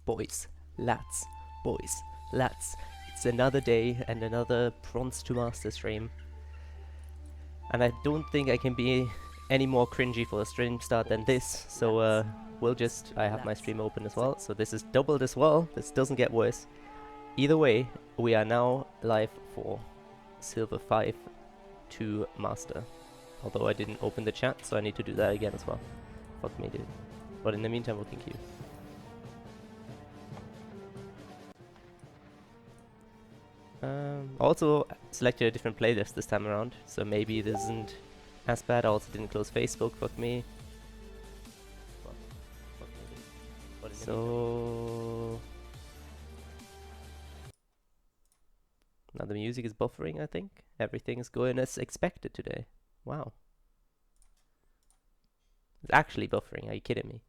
boys, lads, it's another day and another Bronze to Master stream. And I don't think I can be any more cringy for a stream start than this, so I have my stream open as well, so this is doubled as well, this doesn't get worse. Either way, we are now live for Silver 5 to Master. Although I didn't open the chat, so I need to do that again as well. Fuck me, dude. But in the meantime, we'll thank you. Also selected a different playlist this time around, so maybe it isn't as bad. I also didn't close Facebook, fuck me. So... now the music is buffering, I think. Everything is going as expected today. Wow. It's actually buffering, are you kidding me?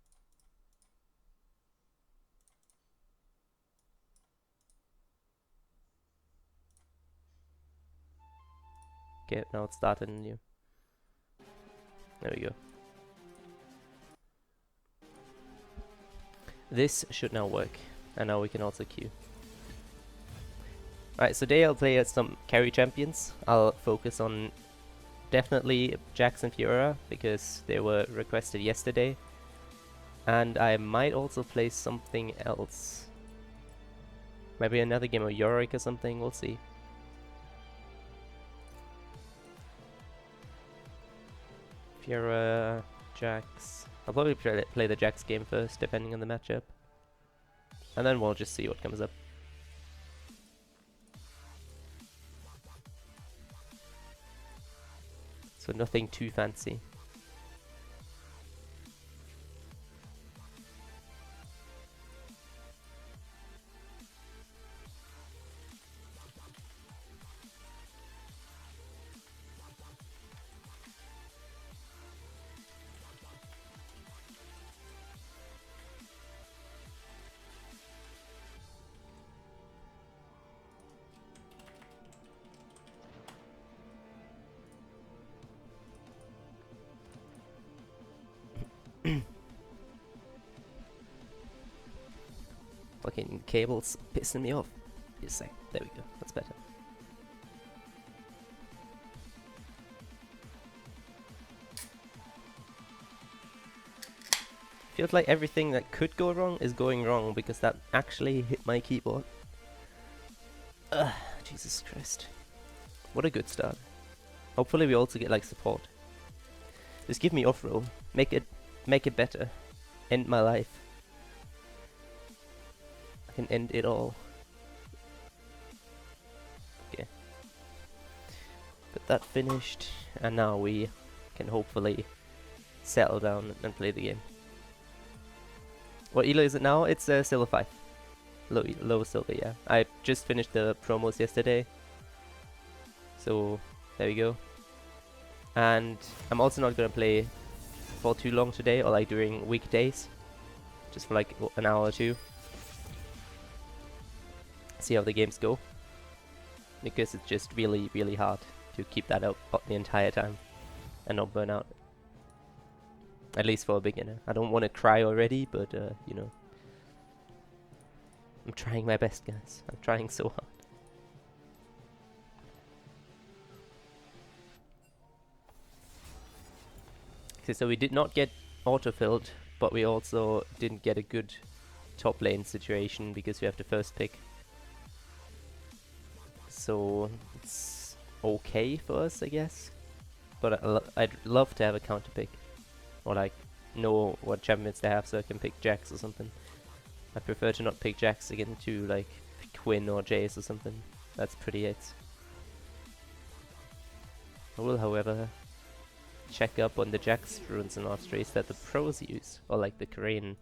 Okay, now it's started anew. There we go. This should now work. And now we can also queue. Alright, so today I'll play as some carry champions. I'll focus on definitely Jax and Fiora, because they were requested yesterday. And I might also play something else. Maybe another game of Yorick or something, we'll see. Fiora, Jax. I'll probably play the Jax game first, depending on the matchup. And then we'll just see what comes up. So nothing too fancy. Fucking cables pissing me off. Just a sec. There we go. That's better. Feels like everything that could go wrong is going wrong because that actually hit my keyboard. Ugh, Jesus Christ. What a good start. Hopefully we also get like support. Just give me off roll. Make it better. End my life. I can end it all. Okay. Got that finished. And now we can hopefully settle down and play the game. What elo is it now? It's silver 5. Low silver, yeah. I just finished the promos yesterday. So, there we go. And I'm also not gonna play for too long today, or like during weekdays. Just for like an hour or two. See how the games go. Because it's just really, really hard to keep that up the entire time. And not burn out. At least for a beginner. I don't want to cry already, but you know. I'm trying my best, guys. I'm trying so hard. Okay, so we did not get auto-filled, but we also didn't get a good top lane situation because we have the first pick. So it's okay for us, I guess. But I'd love to have a counter pick. Or like know what champions they have so I can pick Jax or something. I prefer to not pick Jax again to like Quinn or Jace or something. That's pretty it. I will, however, check up on the Jax runes and archeries that the pros use, or like the Korean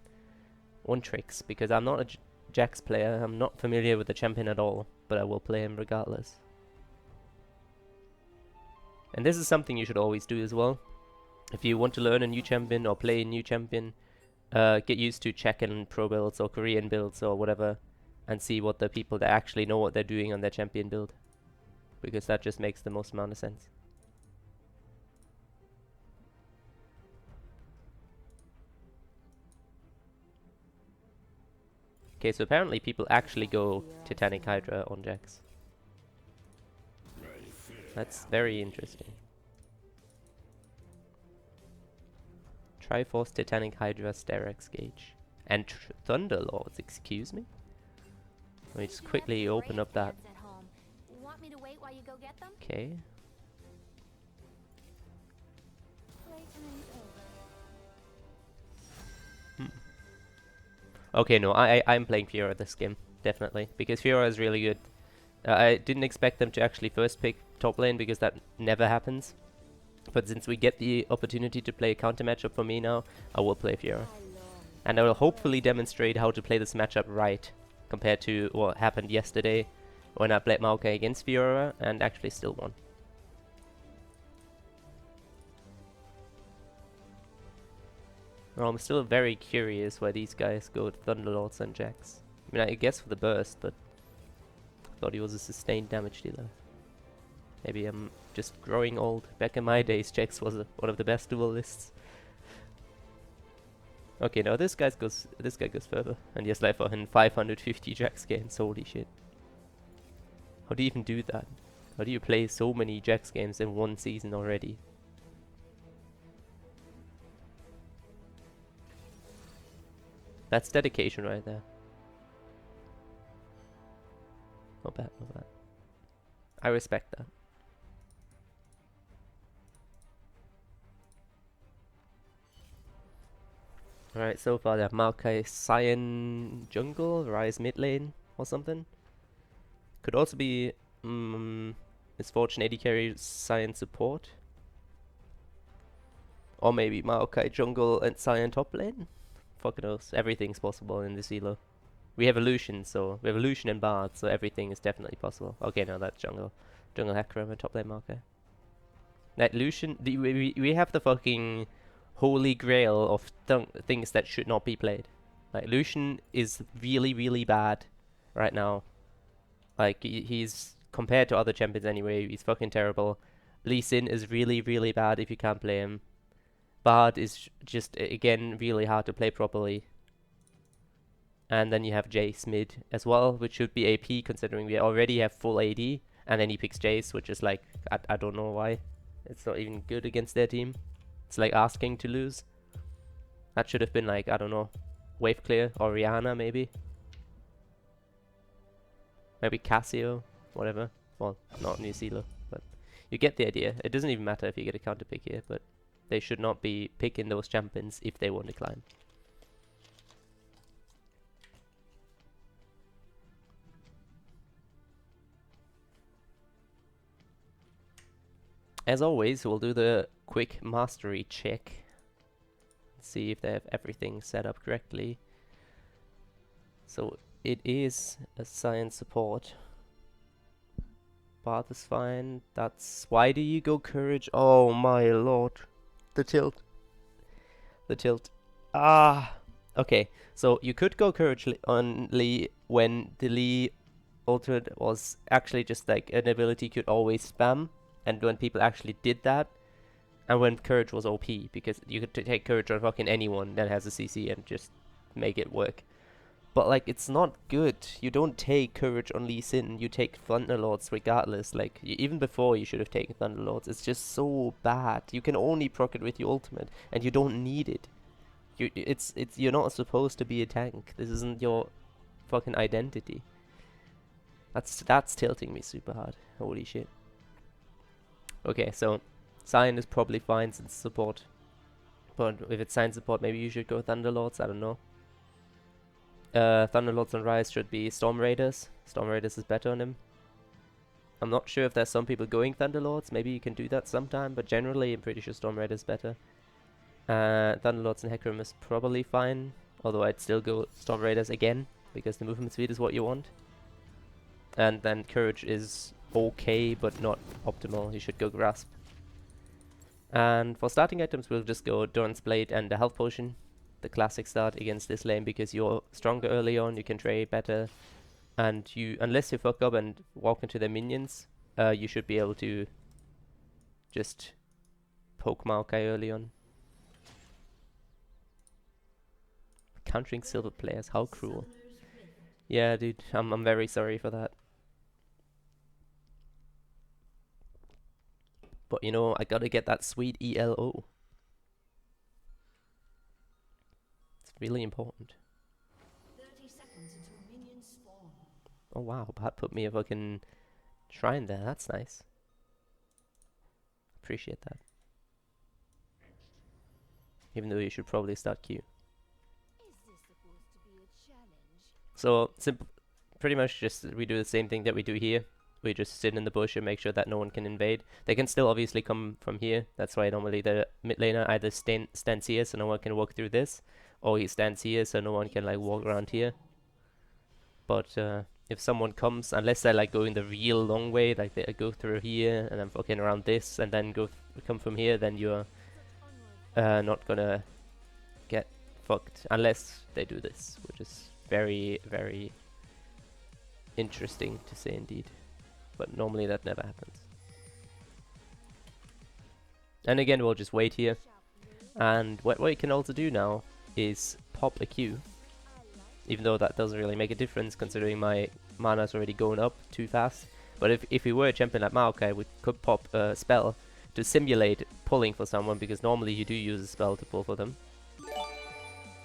one tricks, because I'm not a Jax player. I'm not familiar with the champion at all, but I will play him regardless. And this is something you should always do as well. If you want to learn a new champion or play a new champion, get used to checking pro builds or Korean builds or whatever, and see what the people that actually know what they're doing on their champion build, because that just makes the most amount of sense. Okay, so apparently people actually go Titanic Hydra on Jax. That's very interesting. Triforce, Titanic Hydra, Sterex Gauge. And Thunderlords, excuse me? Let me just quickly open up that. Okay. Okay, no, I'm playing Fiora this game, definitely. Because Fiora is really good. I didn't expect them to actually first pick top lane because that never happens. But since we get the opportunity to play a counter matchup for me now, I will play Fiora. And I will hopefully demonstrate how to play this matchup right, compared to what happened yesterday when I played Maokai against Fiora and actually still won. Well, I'm still very curious why these guys go to Thunderlords and Jax. I mean, I guess for the burst, but I thought he was a sustained damage dealer. Maybe I'm just growing old. Back in my days, Jax was one of the best duelists. Okay, now this guy goes further, and he has left for him 550 Jax games. Holy shit! How do you even do that? How do you play so many Jax games in one season already? That's dedication right there. Not bad, not bad. I respect that. Alright, so far they have Maokai, Cyan jungle, Ryze mid lane or something. Could also be Misfortune AD carry, Cyan support. Or maybe Maokai jungle and Cyan top lane. Fuck knows, everything's possible in this elo. We have Illusion, so we have Illusion and Bard, so everything is definitely possible. Okay, no, that's jungle. Jungle Hecarim and top lane Maokai. That Illusion, we have the fucking holy grail of things that should not be played. Like, Lucian is really, really bad right now. Like, he's, compared to other champions anyway, he's fucking terrible. Lee Sin is really, really bad if you can't play him. Bard is just, again, really hard to play properly. And then you have Jace mid as well, which should be AP, considering we already have full AD. And then he picks Jace, which is like, I don't know why. It's not even good against their team. It's like asking to lose. That should have been like, I don't know, Wave Clear or Rihanna maybe. Maybe Casio, whatever. Well, not New Zealand, but you get the idea. It doesn't even matter if you get a counter pick here, but they should not be picking those champions if they want to climb. As always, we'll do the quick mastery check. See if they have everything set up correctly. So it is a science support. Path is fine. That's why do you go courage? Oh my lord. The tilt. The tilt. Ah. Okay, so you could go courage on Lee when the Lee ultimate was actually just like an ability you could always spam, and when people actually did that, and when courage was OP, because you could take courage on fucking anyone that has a CC and just make it work. But like, it's not good. You don't take courage on Lee Sin, you take Thunderlords regardless. Like, even before you should have taken Thunderlords. It's just so bad. You can only proc it with your ultimate, and you don't need it. You're not supposed to be a tank. This isn't your fucking identity. That's tilting me super hard. Holy shit. Okay, so Cyan is probably fine since support. But if it's Cyan support, maybe you should go Thunderlords, I don't know. Thunderlords on Ryze should be Storm Raiders. Storm Raiders is better on him. I'm not sure if there's some people going Thunderlords. Maybe you can do that sometime, but generally I'm pretty sure Storm Raiders is better. Thunderlords and Hecarim is probably fine, although I'd still go Storm Raiders again, because the movement speed is what you want. And then Courage is okay, but not optimal. You should go Grasp. And for starting items, we'll just go Doran's Blade and the Health Potion. The classic start against this lane, because you're stronger early on, you can trade better, and you, unless you fuck up and walk into their minions, you should be able to just poke Maokai early on. Countering silver players, how cruel. Yeah, dude, I'm very sorry for that. But you know, I gotta get that sweet ELO. It's really important. 30 seconds until minions spawn. Oh wow, that put me a fucking shrine there. That's nice. Appreciate that. Even though you should probably start Q. Is this supposed to be a challenge? So, pretty much just we do the same thing that we do here. We just sit in the bush and make sure that no one can invade. They can still obviously come from here. That's why normally the mid laner either stands here so no one can walk through this, or he stands here so no one can like walk around here. But if someone comes, unless they're like going the real long way, like they go through here and then fucking around this and then come from here, then you're not gonna get fucked unless they do this, which is very, very interesting to say indeed. But normally that never happens. And again, we'll just wait here. And what we can also do now is pop a Q. Even though that doesn't really make a difference considering my mana's already going up too fast. But if we were a champion like Maokai, we could pop a spell to simulate pulling for someone, because normally you do use a spell to pull for them.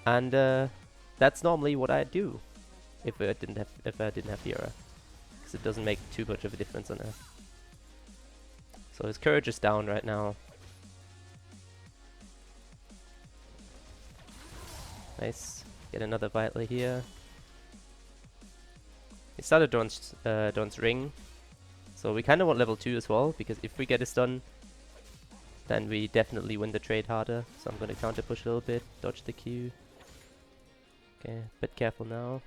And that's normally what I do if I didn't have Fiora, because it doesn't make too much of a difference on her. So his courage is down right now. Nice. Get another Vital here. He started Dawn's Ring. So we kind of want level 2 as well, because if we get a stun, then we definitely win the trade harder. So I'm going to counter push a little bit, dodge the Q. Okay, bit careful now.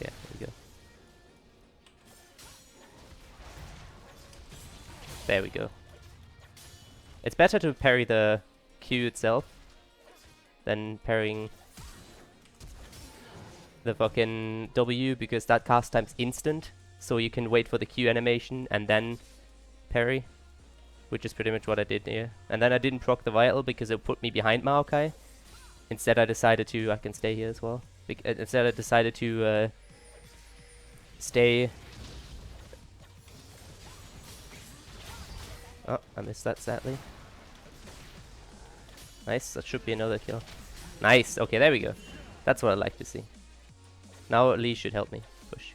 Yeah, there we go. There we go. It's better to parry the Q itself than parrying the fucking W, because that cast time's instant, so you can wait for the Q animation and then parry, which is pretty much what I did here. And then I didn't proc the Vital because it put me behind Maokai. Instead I decided to, I can stay here as well. Instead I decided to stay. Oh, I missed that sadly. Nice, that should be another kill. Nice, okay, there we go. That's what I like to see. Now Lee should help me push.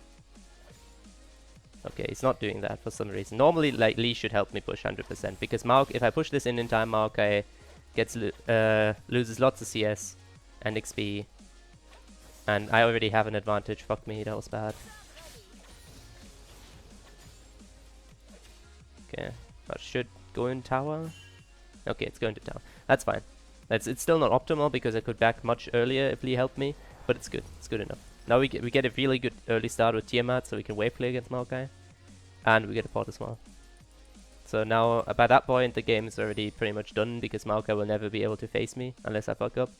Okay, he's not doing that for some reason. Normally, like, Lee should help me push 100%, because if I push this in time, Maokai gets loses lots of CS and XP, and I already have an advantage. Fuck me, that was bad. Okay, that should go in tower. Okay, it's going to tower. That's fine. It's still not optimal because I could back much earlier if Lee helped me, but it's good. It's good enough. Now we get a really good early start with Tiamat, so we can wave play against Maokai, and we get a pot as well. So now, by that point, the game is already pretty much done, because Maokai will never be able to face me unless I fuck up.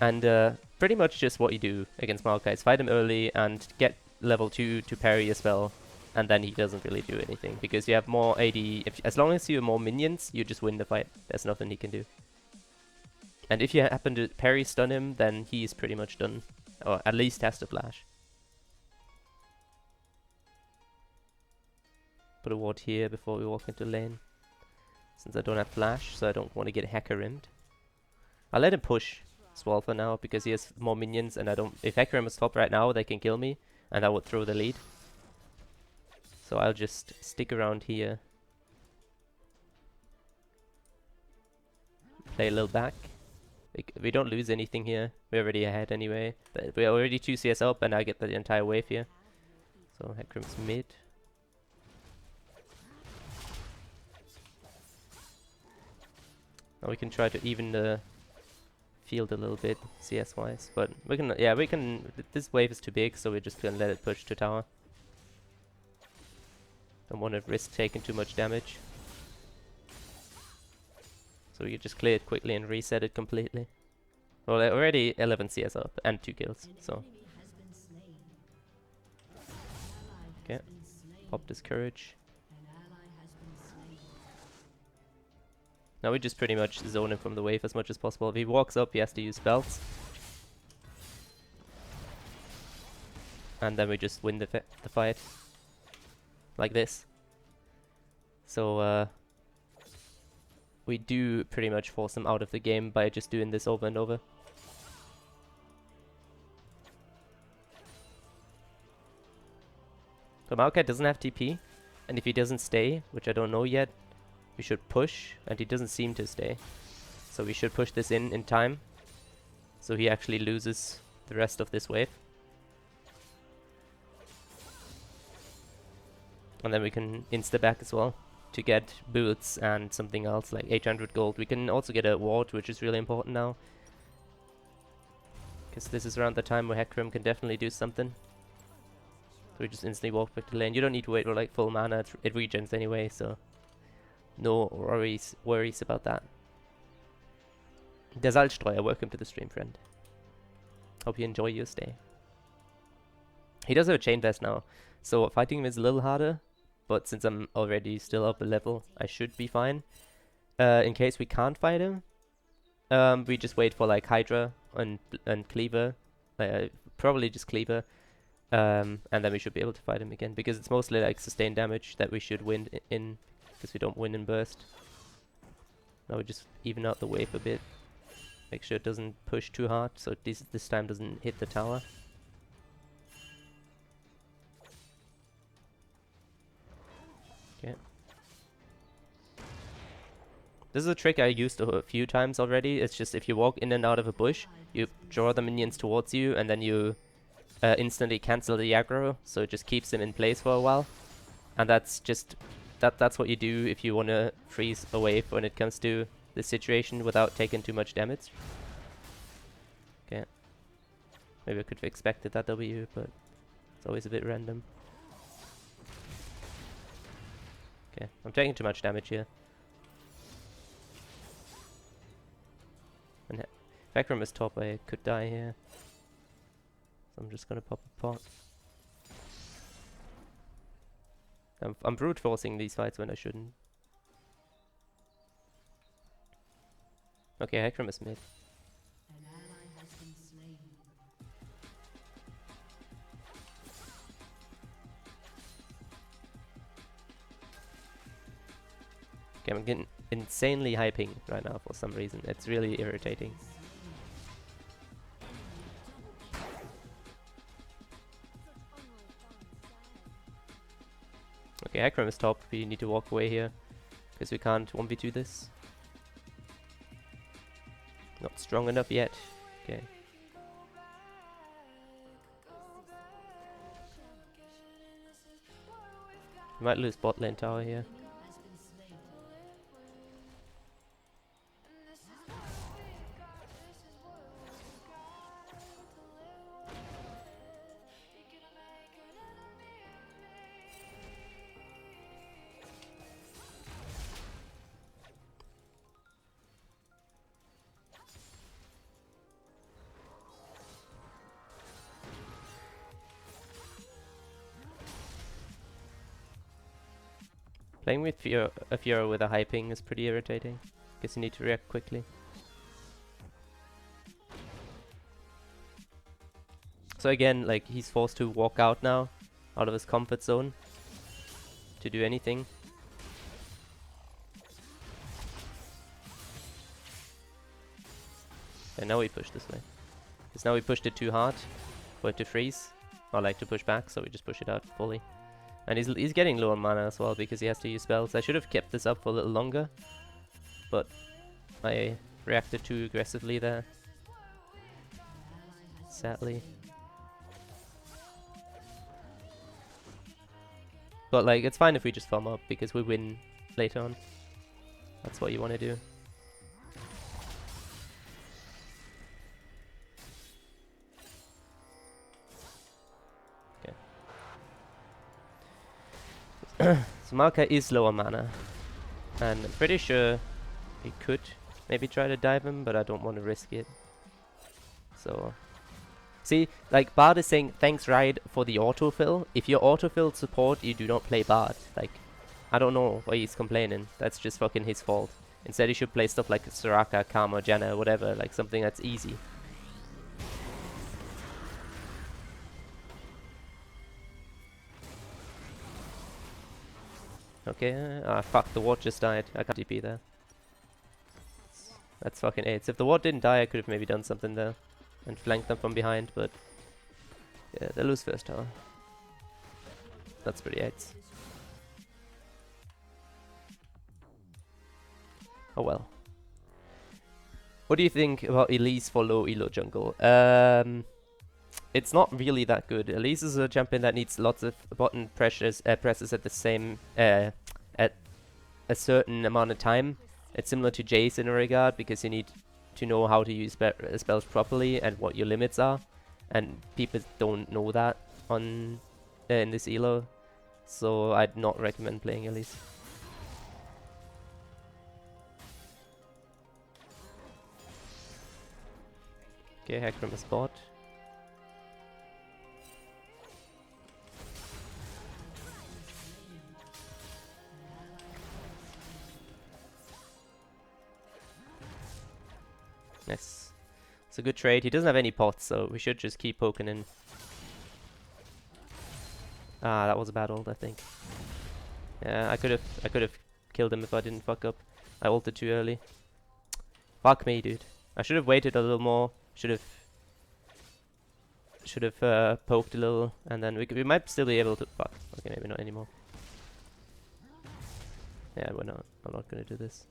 And pretty much just what you do against Maokai is fight him early and get level 2 to parry a spell, and then he doesn't really do anything, because you have more AD. As long as you have more minions, you just win the fight. There's nothing he can do. And if you happen to parry stun him, then he's pretty much done. Or at least has to flash. Put a ward here before we walk into lane, since I don't have flash, so I don't want to get hacker-rimmed. I'll let him push Swall for now, because he has more minions, and I don't. If Hacker-rim is top right now, they can kill me, and I would throw the lead. So I'll just stick around here. Play a little back. We don't lose anything here. We're already ahead anyway. But we're already 2 CS up, and I get the entire wave here. So Hacker-rim's mid. Now we can try to even the field a little bit CS wise, but we can. This wave is too big, so we're just gonna let it push to tower. Don't want to risk taking too much damage. So you just clear it quickly and reset it completely. Well, they're already 11 CS up and 2 kills, so. Okay, pop this courage. Now we just pretty much zone him from the wave as much as possible. If he walks up, he has to use spells. and then we just win the fight like this. So we do pretty much force them out of the game by just doing this over and over. So Maokai doesn't have TP, and if he doesn't stay, which I don't know yet, we should push, and he doesn't seem to stay. So we should push this in time, so he actually loses the rest of this wave. And then we can insta-back as well to get boots and something else like 800 gold. We can also get a ward, which is really important now, because this is around the time where Hecarim can definitely do something. So we just instantly walk back to lane. You don't need to wait for like full mana, it regens anyway, so no worries about that. Der Salzstreuer, welcome to the stream, friend. Hope you enjoy your stay. He does have a chain vest now, so fighting him is a little harder, but since I'm already still up a level, I should be fine. In case we can't fight him, we just wait for like Hydra and Cleaver, probably just Cleaver, and then we should be able to fight him again, because it's mostly like sustained damage that we should win in, because we don't win in burst. Now we just even out the wave a bit, make sure it doesn't push too hard, so this time doesn't hit the tower. Okay. This is a trick I used a few times already. It's just if you walk in and out of a bush, you draw the minions towards you, and then you instantly cancel the aggro, so it just keeps them in place for a while. And that's just that's what you do if you want to freeze a wave when it comes to this situation without taking too much damage. Okay. Maybe I could have expected that W, but it's always a bit random. Okay, I'm taking too much damage here. And if Hecarim is top, I could die here. So I'm just gonna pop a pot. I'm brute forcing these fights when I shouldn't. Okay, Hecarim is mid. Okay, I'm getting insanely high ping right now for some reason. It's really irritating. Okay, Hecarim is top. We need to walk away here, because we can't 1v2 this. Not strong enough yet. Okay. We might lose bot lane tower here. Playing with Fiora with a high ping is pretty irritating, because you need to react quickly. So again, like, he's forced to walk out now, out of his comfort zone, to do anything. And now we push this way. Because now we pushed it too hard for it to freeze. Or like to push back, so we just push it out fully. And he's getting low on mana as well, because he has to use spells. I should have kept this up for a little longer, but I reacted too aggressively there, sadly. But like, it's fine if we just farm up, because we win later on. That's what you want to do. So Maokai is lower mana, and I'm pretty sure he could maybe try to dive him, but I don't want to risk it. So, see, like, Bard is saying, thanks Riot for the autofill. If you're autofill support, you do not play Bard. Like, I don't know why he's complaining. That's just fucking his fault. Instead he should play stuff like Soraka, Karma, Janna, whatever, like something that's easy. Okay, ah fuck, the ward just died. I can't TP there. That's fucking AIDS. If the ward didn't die, I could have maybe done something there and flanked them from behind, but yeah, they lose first tower. That's pretty AIDS. Oh well. What do you think about Elise for low elo jungle? It's not really that good. Elise is a champion that needs lots of button presses at the same at a certain amount of time. It's similar to Jace in a regard because you need to know how to use spells properly and what your limits are, and people don't know that on in this elo, so I'd not recommend playing Elise. Okay, hack from a spot. Nice. It's a good trade. He doesn't have any pots, so we should just keep poking in. Ah, that was a bad ult, I think. Yeah, I could have killed him if I didn't fuck up. I ulted too early. Fuck me, dude. I should have waited a little more. Should have poked a little, and then we might still be able to. Fuck. Okay, maybe not anymore. Yeah, we're not. I'm not gonna do this.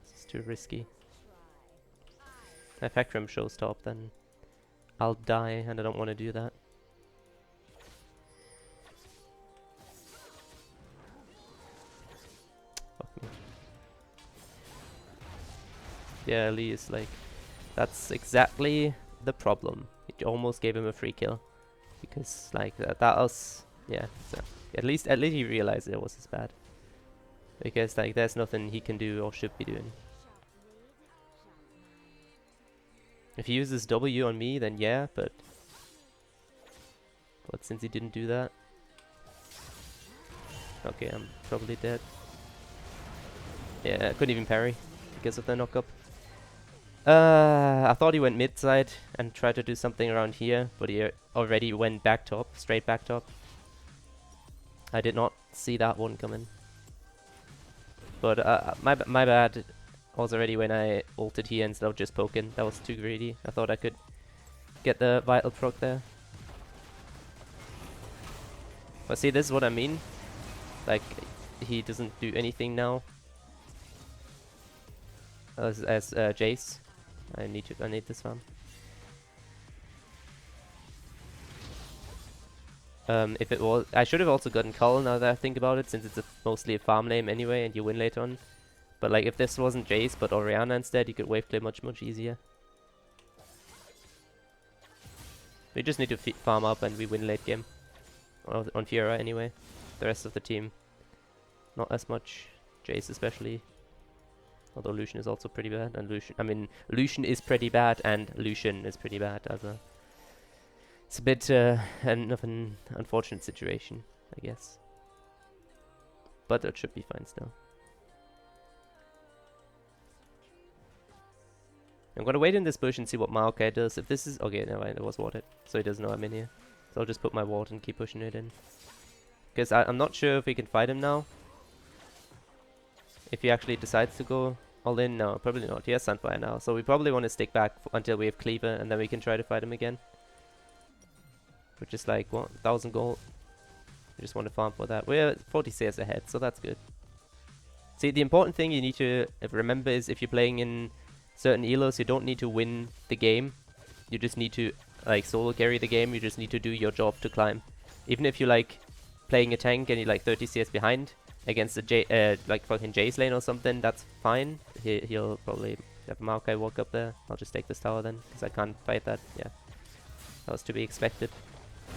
This is too risky. If Hecarim shows top, then I'll die, and I don't want to do that. Fuck me. Yeah, Lee is like... That's exactly the problem. It almost gave him a free kill. Because, like, that was... Yeah, so... At least he realized it was as bad. Because, like, there's nothing he can do or should be doing. If he uses W on me, then yeah, but since he didn't do that... Okay, I'm probably dead. Yeah, I couldn't even parry because of the knockup. I thought he went mid side and tried to do something around here, but he already went back top, straight back top. I did not see that one coming. But my bad was already when I ulted here instead of just poking. That was too greedy. I thought I could get the vital proc there. But see, this is what I mean. Like, he doesn't do anything now. As Jace. I need this farm. If it was, I should have also gotten Cull now that I think about it, since it's mostly a farm name anyway, and you win later on. But like, if this wasn't Jace but Orianna instead, you could wave play much easier. We just need to farm up and we win late game. On Fiora anyway. The rest of the team, not as much. Jace especially. Although Lucian is also pretty bad, and Lucian is pretty bad, and Lucian is pretty bad. It's a bit of an unfortunate situation, I guess. But it should be fine still. I'm gonna wait in this bush and see what Maokai does. If this is... Okay, never mind, it was warded. So he doesn't know I'm in here. So I'll just put my ward and keep pushing it in. Because I'm not sure if we can fight him now. If he actually decides to go all in. No, probably not. He has Sunfire now. So we probably want to stick back until we have Cleaver, and then we can try to fight him again. Which is like, what, 1,000 gold? We just want to farm for that. We're 40 CS ahead, so that's good. See, the important thing you need to remember is if you're playing in certain elos, you don't need to win the game. You just need to like solo carry the game. You just need to do your job to climb. Even if you like playing a tank and you're like 30 CS behind against a like fucking Jace lane or something, that's fine. He'll probably have Maokai walk up there. I'll just take this tower then, because I can't fight that. Yeah, that was to be expected.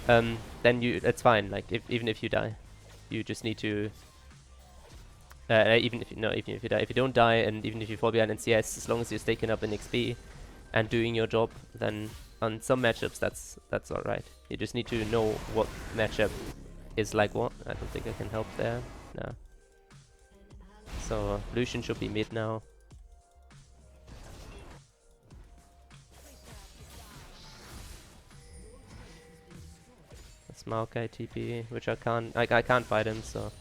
Then it's fine. Like even if you die, you just need to. Even if you die, if you don't die, and even if you fall behind in CS, as long as you're staking up in XP and doing your job, then on some matchups that's all right. You just need to know what matchup is like what. I don't think I can help there. No. So Lucian should be mid now. It's Maokai TP, which I can't. I can't fight him, so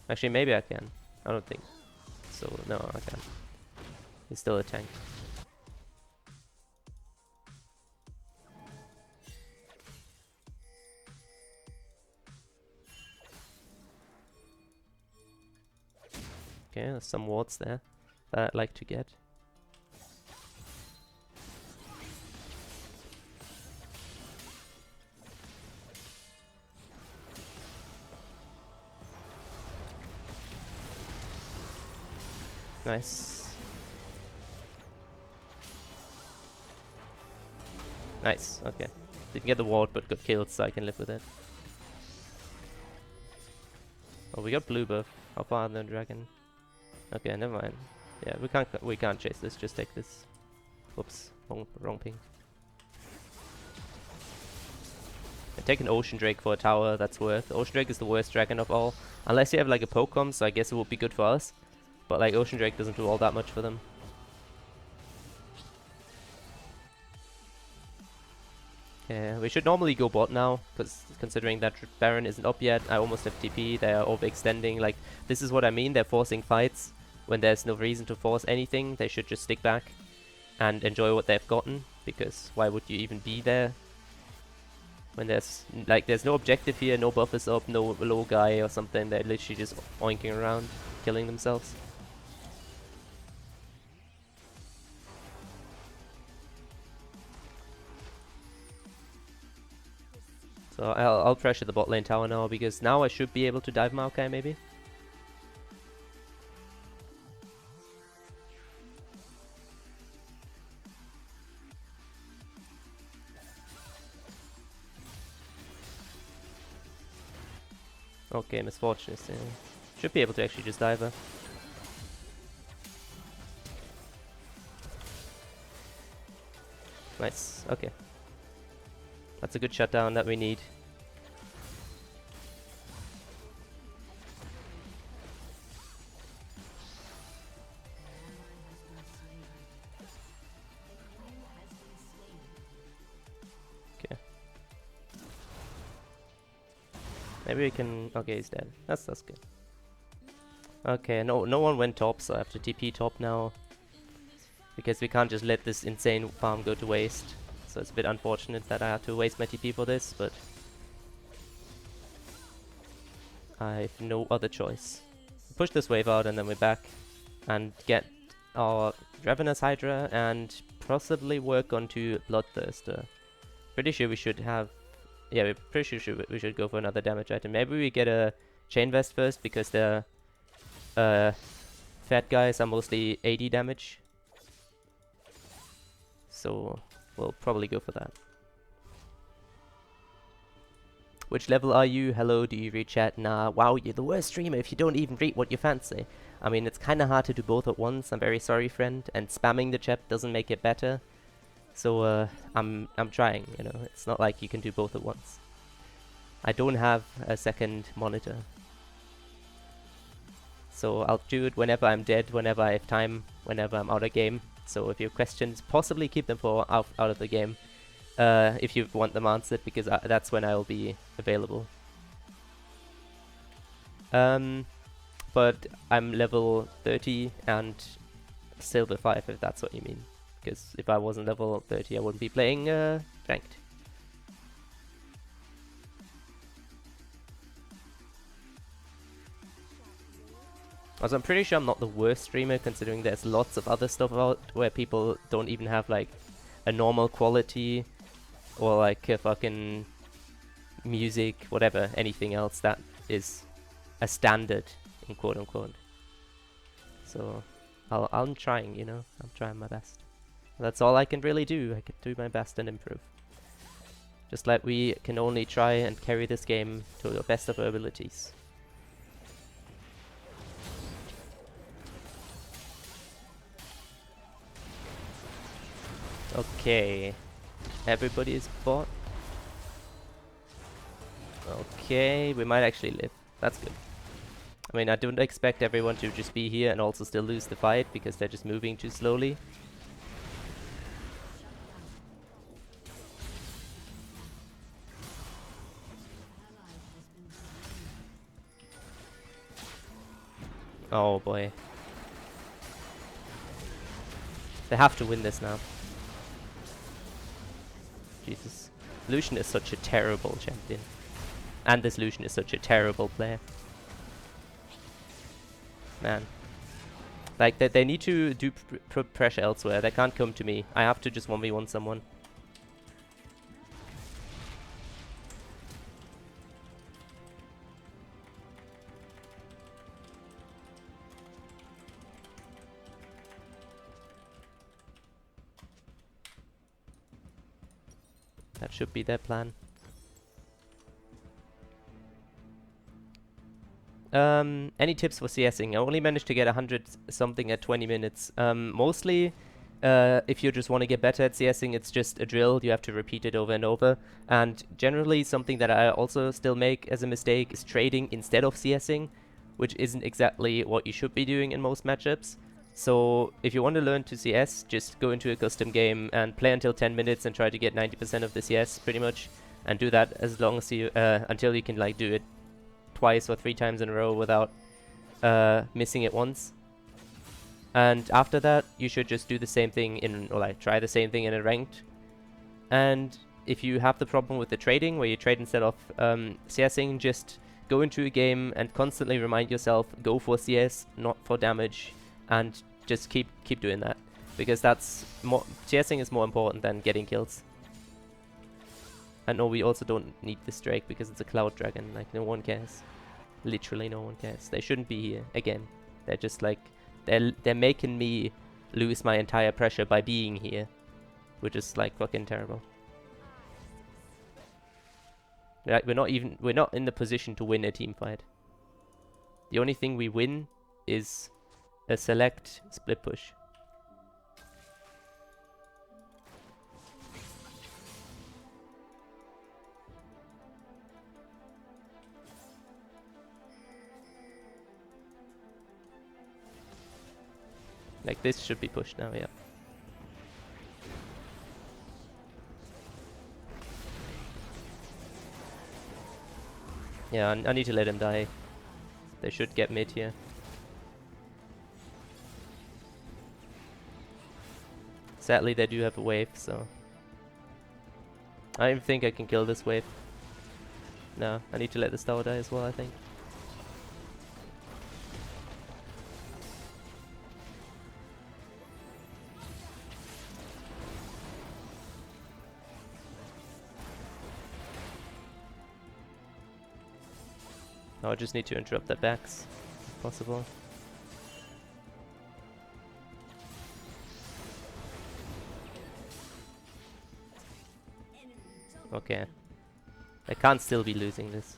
actually maybe I can. I don't think so. No, I can't. He's still a tank. Okay, there's some wards there that I'd like to get. Nice. Nice, okay. Didn't get the ward but got killed, so I can live with it. Oh, we got blue buff. How far the dragon? Okay, never mind. Yeah, we can't chase this, just take this. Whoops, wrong ping. I take an Ocean Drake for a tower, that's worth. Ocean Drake is the worst dragon of all. Unless you have like a Pokemon, so I guess it would be good for us. But like Ocean Drake doesn't do all that much for them. Yeah, we should normally go bot now, because considering that Baron isn't up yet, I almost have TP, they are overextending. Like, this is what I mean, they're forcing fights when there's no reason to force anything. They should just stick back and enjoy what they've gotten, because why would you even be there? When there's no objective here, no buff is up, no low guy or something, they're literally just oinking around, killing themselves. So I'll pressure the bot lane tower now, because now I should be able to dive Maokai maybe. Okay, Misfortune is should be able to actually just dive her. Nice, okay. That's a good shutdown that we need. Okay. Maybe we can... Okay, he's dead. That's good. Okay, no one went top, so I have to TP top now. Because we can't just let this insane farm go to waste. So it's a bit unfortunate that I have to waste my TP for this, but I have no other choice. Push this wave out and then we're back and get our Ravenous Hydra and possibly work onto Bloodthirster. Pretty sure we should have... Yeah, we're pretty sure we should go for another damage item. Maybe we get a Chain Vest first, because the fat guys are mostly 80 damage. So we'll probably go for that. Which level are you? Hello, do you read chat? Nah, wow, you're the worst streamer if you don't even read what you fancy. I mean, it's kinda hard to do both at once, I'm very sorry, friend, and spamming the chat doesn't make it better. So, I'm trying, you know, it's not like you can do both at once. I don't have a second monitor. So I'll do it whenever I'm dead, whenever I have time, whenever I'm out of game. So if you have questions, possibly keep them for out of the game. If you want them answered, because that's when I'll be available. But I'm level 30 and silver 5, if that's what you mean. Because if I wasn't level 30, I wouldn't be playing ranked. Also, I'm pretty sure I'm not the worst streamer, considering there's lots of other stuff out where people don't even have like a normal quality or like a fucking music, whatever, anything else that is a standard, in quote unquote. So I'm trying, you know, I'm trying my best. That's all I can really do. I can do my best and improve. Just like we can only try and carry this game to the best of our abilities. Okay, everybody is bot. Okay, we might actually live. That's good. I mean, I don't expect everyone to just be here and also still lose the fight, because they're just moving too slowly. Oh boy. They have to win this now. Jesus. Lucian is such a terrible champion. And this Lucian is such a terrible player. Man. Like, they need to do pressure elsewhere. They can't come to me. I have to just 1v1 someone. That should be their plan. Any tips for CSing? I only managed to get 100 something at 20 minutes. Mostly, if you just want to get better at CSing, it's just a drill. You have to repeat it over and over. And generally, something that I also still make as a mistake is trading instead of CSing, which isn't exactly what you should be doing in most matchups. So if you want to learn to CS, just go into a custom game and play until 10 minutes and try to get 90% of the CS, pretty much. And do that as long as you, until you can like do it twice or 3 times in a row without missing it once. And after that, you should just do the same thing in, or like try the same thing in a ranked. And if you have the problem with the trading, where you trade instead of CSing, just go into a game and constantly remind yourself, go for CS, not for damage, and just keep doing that, because that's more, CSing is more important than getting kills. And no, we also don't need this Drake because it's a cloud dragon. Like, no one cares. Literally no one cares. They shouldn't be here again. They're just like, they're making me lose my entire pressure by being here, which is like fucking terrible. Like, we're not in the position to win a team fight. The only thing we win is a select split push. Like, this should be pushed now, yeah. Yeah, I need to let him die. They should get mid here. Sadly, they do have a wave, so... I don't think I can kill this wave. No, I need to let this tower die as well, I think. I just need to interrupt their backs, if possible. Okay. I can't still be losing this.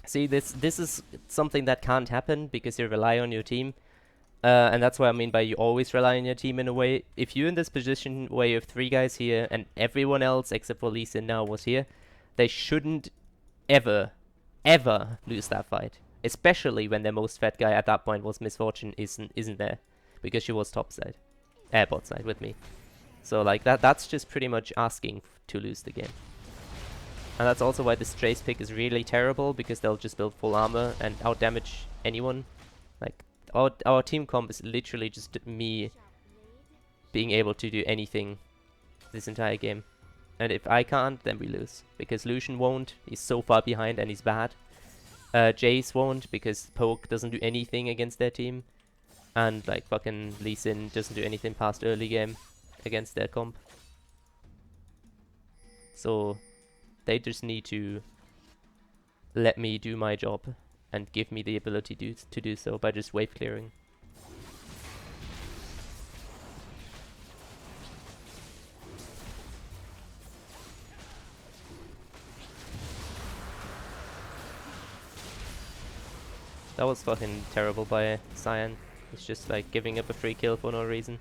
See, this is something that can't happen because you rely on your team. And that's what I mean by you always rely on your team in a way. If you're in this position where you have 3 guys here and everyone else except for Lee Sin now was here, they shouldn't ever lose that fight. Especially when their most fed guy at that point was Misfortune isn't there. Because she was top side. Bot side with me. So like that's just pretty much asking to lose the game. And that's also why this Trace pick is really terrible, because they'll just build full armor and outdamage anyone. Like, our team comp is literally just me being able to do anything this entire game. And if I can't, then we lose. Because Lucian won't, he's so far behind and he's bad. Jace won't, because Poke doesn't do anything against their team. And like fucking Lee Sin doesn't do anything past early game against their comp. So they just need to let me do my job and give me the ability to do so by just wave clearing. That was fucking terrible by Cyan. It's just like giving up a free kill for no reason.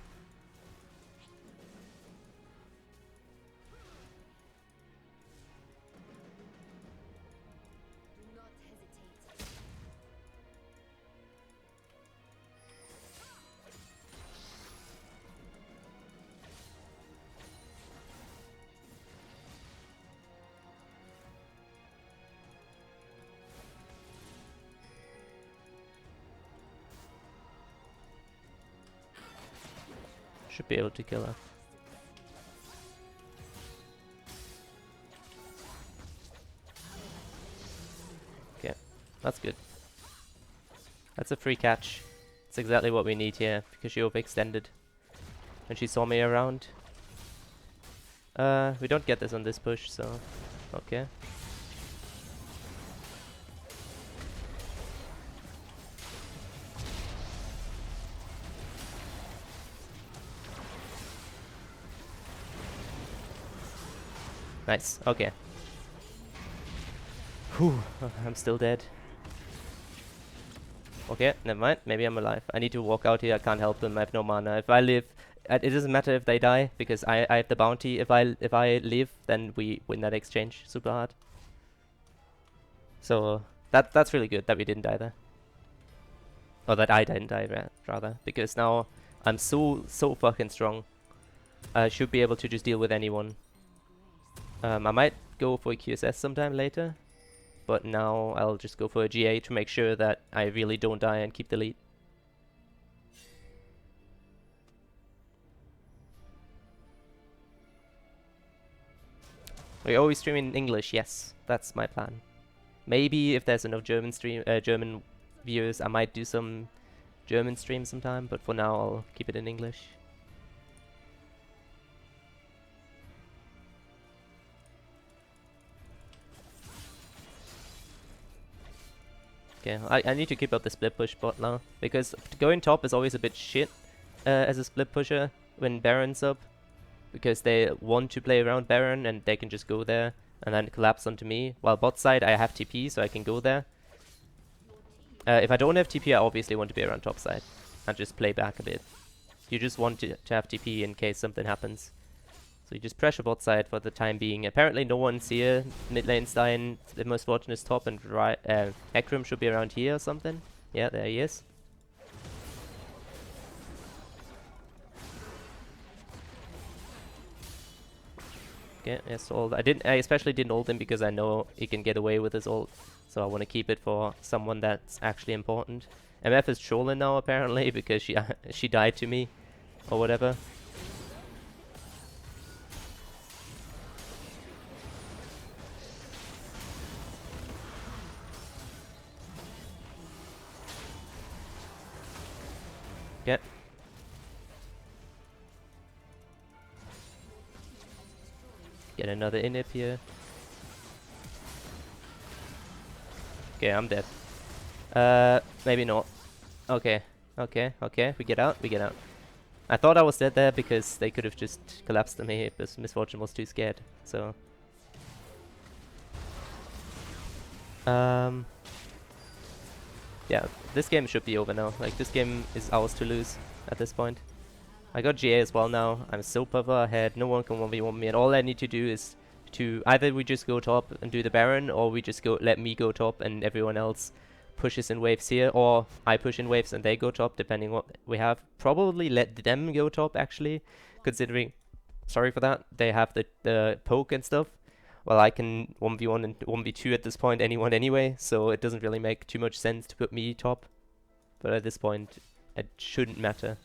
Do not hesitate. Should be able to kill her. Okay, that's good. That's a free catch. It's exactly what we need here, because she overextended when she saw me around. We don't get this on this push, so okay. Nice, okay. Whew, I'm still dead. Okay, never mind. Maybe I'm alive. I need to walk out here. I can't help them. I have no mana. If I live, it doesn't matter if they die because I have the bounty. If I live, then we win that exchange super hard. So that's really good that we didn't die there, or that I didn't die rather, because now I'm so fucking strong. I should be able to just deal with anyone. I might go for a QSS sometime later. But now I'll just go for a GA to make sure that I really don't die and keep the lead. We always stream in English, yes, that's my plan. Maybe if there's enough German viewers, I might do some German streams sometime, but for now I'll keep it in English. Okay, I need to keep up the split push bot now, because going top is always a bit shit as a split pusher when Baron's up, because they want to play around Baron and they can just go there and then collapse onto me, while bot side I have TP so I can go there. If I don't have TP, I obviously want to be around top side and just play back a bit. You just want to have TP in case something happens. So you just pressure bot side for the time being. Apparently no one's here. Mid lane's dying. The most fortunate is top, and Ekrim should be around here or something. Yeah, there he is. Okay, yes, ult. I especially didn't ult him because I know he can get away with his ult. So I want to keep it for someone that's actually important. MF is trolling now apparently because she died to me or whatever. Okay. Get another inhib here. Okay, I'm dead. Maybe not. Okay, we get out, I thought I was dead there because they could have just collapsed on me, but Misfortune was too scared, so... yeah, this game should be over now. Like, this game is ours to lose at this point. I got GA as well now. I'm so far ahead. No one can 1v1 me, and all I need to do is to either we just go top and do the Baron, or we just let me go top and everyone else pushes in waves here, or I push in waves and they go top, depending what we have. Probably let them go top, actually, considering, sorry for that, they have the poke and stuff. Well, I can 1v1 and 1v2 at this point anyone anyway, so it doesn't really make too much sense to put me top. But at this point, it shouldn't matter,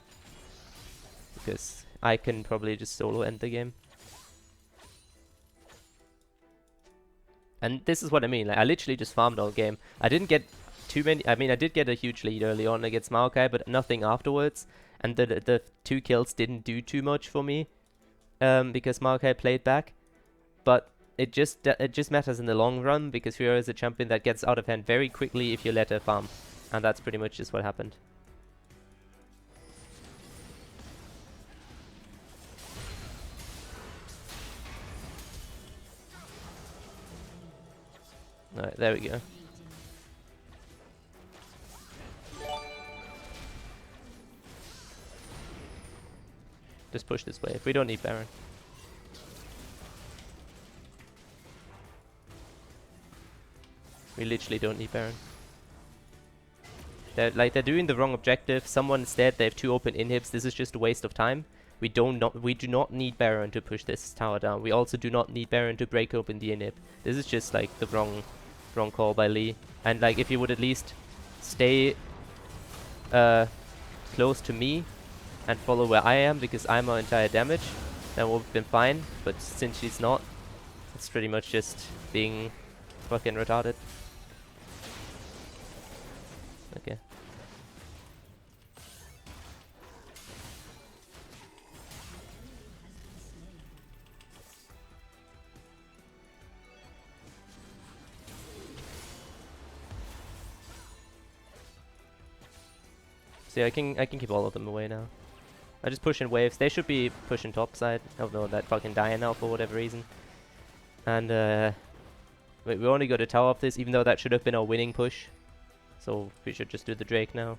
because I can probably just solo end the game. And this is what I mean, like, I literally just farmed all game. I didn't get too many, I mean, I did get a huge lead early on against Maokai, but nothing afterwards. And the 2 kills didn't do too much for me, because Maokai played back. But it just matters in the long run, because Fiora is a champion that gets out of hand very quickly if you let her farm. And that's pretty much just what happened. Alright, there we go. Just push this way. If we don't need Baron. We literally don't need Baron. They're doing the wrong objective. Someone's dead. They have 2 open inhibs. This is just a waste of time. We do not need Baron to push this tower down. We also do not need Baron to break open the inhib. This is just like the wrong call by Lee. And like, if you would at least stay close to me and follow where I am because I'm our entire damage, then we've been fine. But since she's not, it's pretty much just being fucking retarded. Okay. See, I can keep all of them away now. I just push in waves. They should be pushing top side. Oh no, that fucking dying now for whatever reason. And wait, we only got a tower off this, even though that should have been our winning push. So we should just do the Drake now.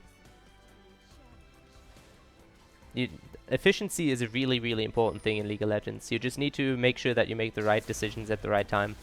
Efficiency is a really, really important thing in League of Legends. You just need to make sure that you make the right decisions at the right time.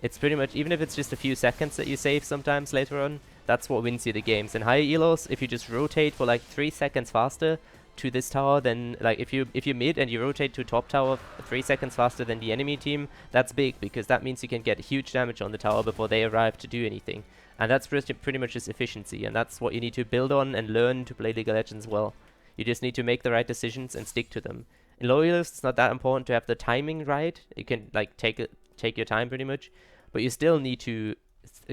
It's pretty much, even if it's just a few seconds that you save sometimes later on, that's what wins you the games. In higher elos, if you just rotate for like 3 seconds faster to this tower, then like if you mid and you rotate to top tower 3 seconds faster than the enemy team, that's big, because that means you can get huge damage on the tower before they arrive to do anything. And that's pretty much just efficiency, and that's what you need to build on and learn to play League of Legends well. You just need to make the right decisions and stick to them. In low elos, it's not that important to have the timing right. You can like take your time pretty much, but you still need to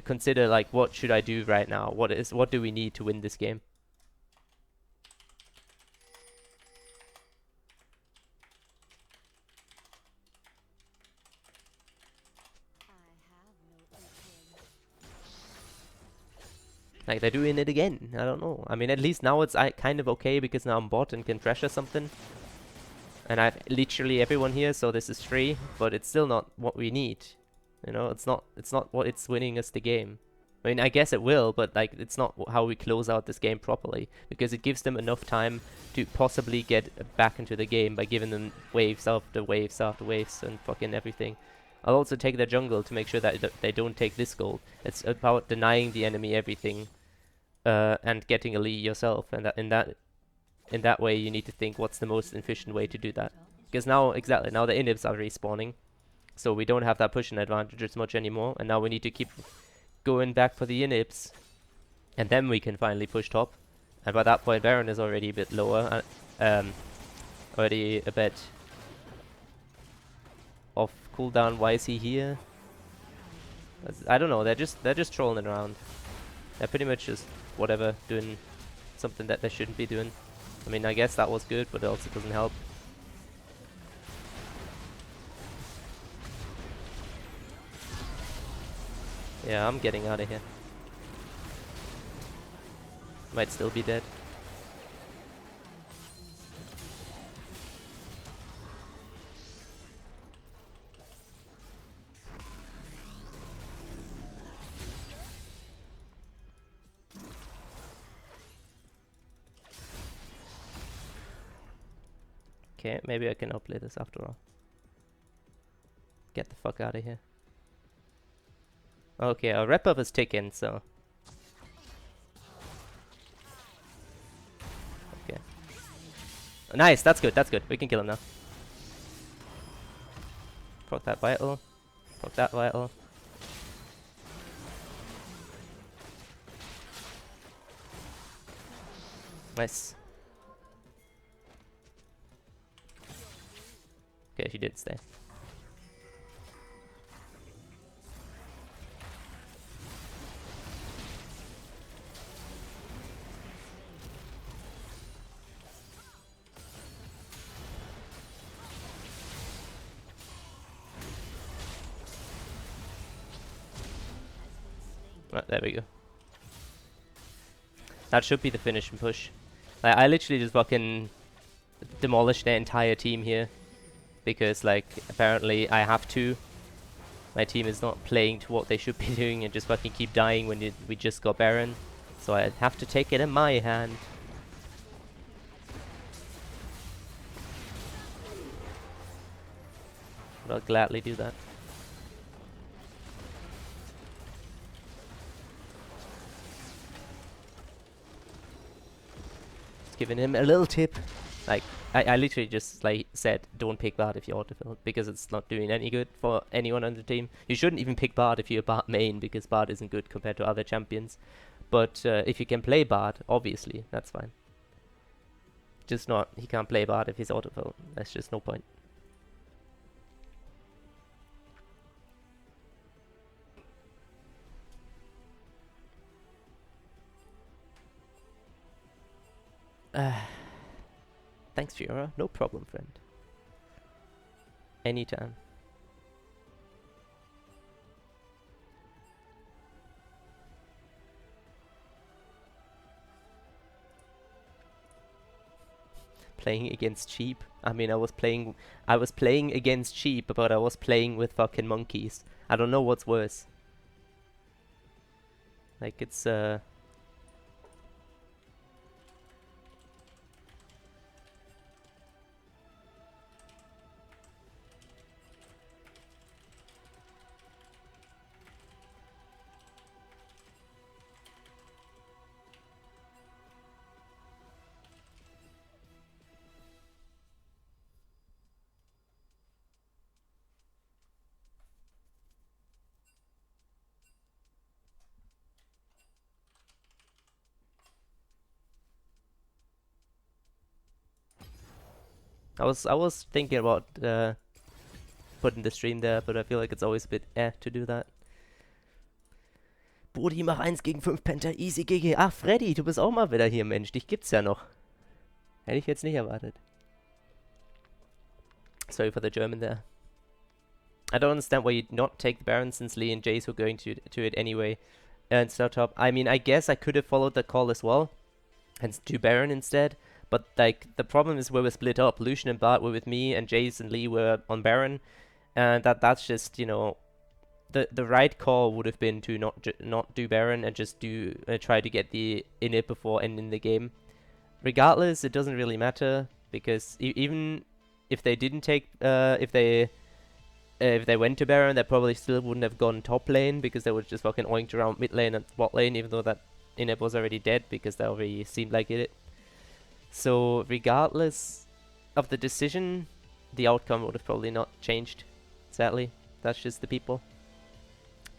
consider like, what should I do right now? What do we need to win this game? Like, they're doing it again. I don't know. I mean, at least now it's kind of okay, because now I'm bot and can pressure something. And I have literally everyone here, so this is free. But it's still not what we need. You know, it's not what it's winning us the game. I mean, I guess it will, but like, it's not how we close out this game properly. Because it gives them enough time to possibly get back into the game by giving them waves after waves after waves and fucking everything. I'll also take their jungle to make sure that they don't take this gold. It's about denying the enemy everything, and getting a lead yourself. And in that way, you need to think what's the most efficient way to do that. Because now, exactly, now the inhibs are respawning, so we don't have that pushing advantage as much anymore. And now we need to keep going back for the inhibs, and then we can finally push top. And by that point, Baron is already a bit lower, already a bit off cooldown. Why is he here? I don't know. They're just trolling around. They're pretty much just whatever, doing something that they shouldn't be doing. I mean, I guess that was good, but it also doesn't help. Yeah, I'm getting out of here. Might still be dead. Okay, maybe I can outplay this after all. Get the fuck out of here. Okay, our rep up is ticking, so. Okay. Nice, that's good, that's good. We can kill him now. Proc that vital. Proc that vital. Nice. Okay, she did stay. Right, there we go. That should be the finish and push. Like, I literally just fucking demolished their entire team here. Because, like, apparently I have to. My team is not playing to what they should be doing and just fucking keep dying when we just got Baron. So I have to take it in my hand. But I'll gladly do that. Just giving him a little tip. Like, I literally just like said, don't pick Bard if you autofill, because it's not doing any good for anyone on the team. You shouldn't even pick Bard if you're Bard main, because Bard isn't good compared to other champions. But if you can play Bard, obviously, that's fine. Just not, he can't play Bard if he's autofill. That's just no point. Thanks, Fiora. No problem, friend. Anytime. Playing against sheep. I mean, I was playing against sheep, but I was playing with fucking monkeys. I don't know what's worse. Like, it's I was thinking about putting the stream there, but I feel like it's always a bit to do that. Brudi, mach 1 gegen 5 Penta, easy GG. Ach, Freddy, du bist auch mal wieder hier, Mensch. Dich gibt's ja noch. Hätte ich jetzt nicht erwartet. Sorry for the German there. I don't understand why you'd not take the Baron since Lee and Jace were going to it anyway. And start top. I mean, I guess I could have followed the call as well and do Baron instead. But like the problem is where we're split up. Lucian and Bart were with me, and Jace and Lee were on Baron, and that's just, you know, the right call would have been to not do Baron and just do try to get the init before ending the game. Regardless, it doesn't really matter because even if they didn't take if they went to Baron, they probably still wouldn't have gone top lane because they would just fucking oinked around mid lane and bot lane, even though that init was already dead because that already seemed like it. So regardless of the decision, the outcome would have probably not changed. Sadly, that's just the people.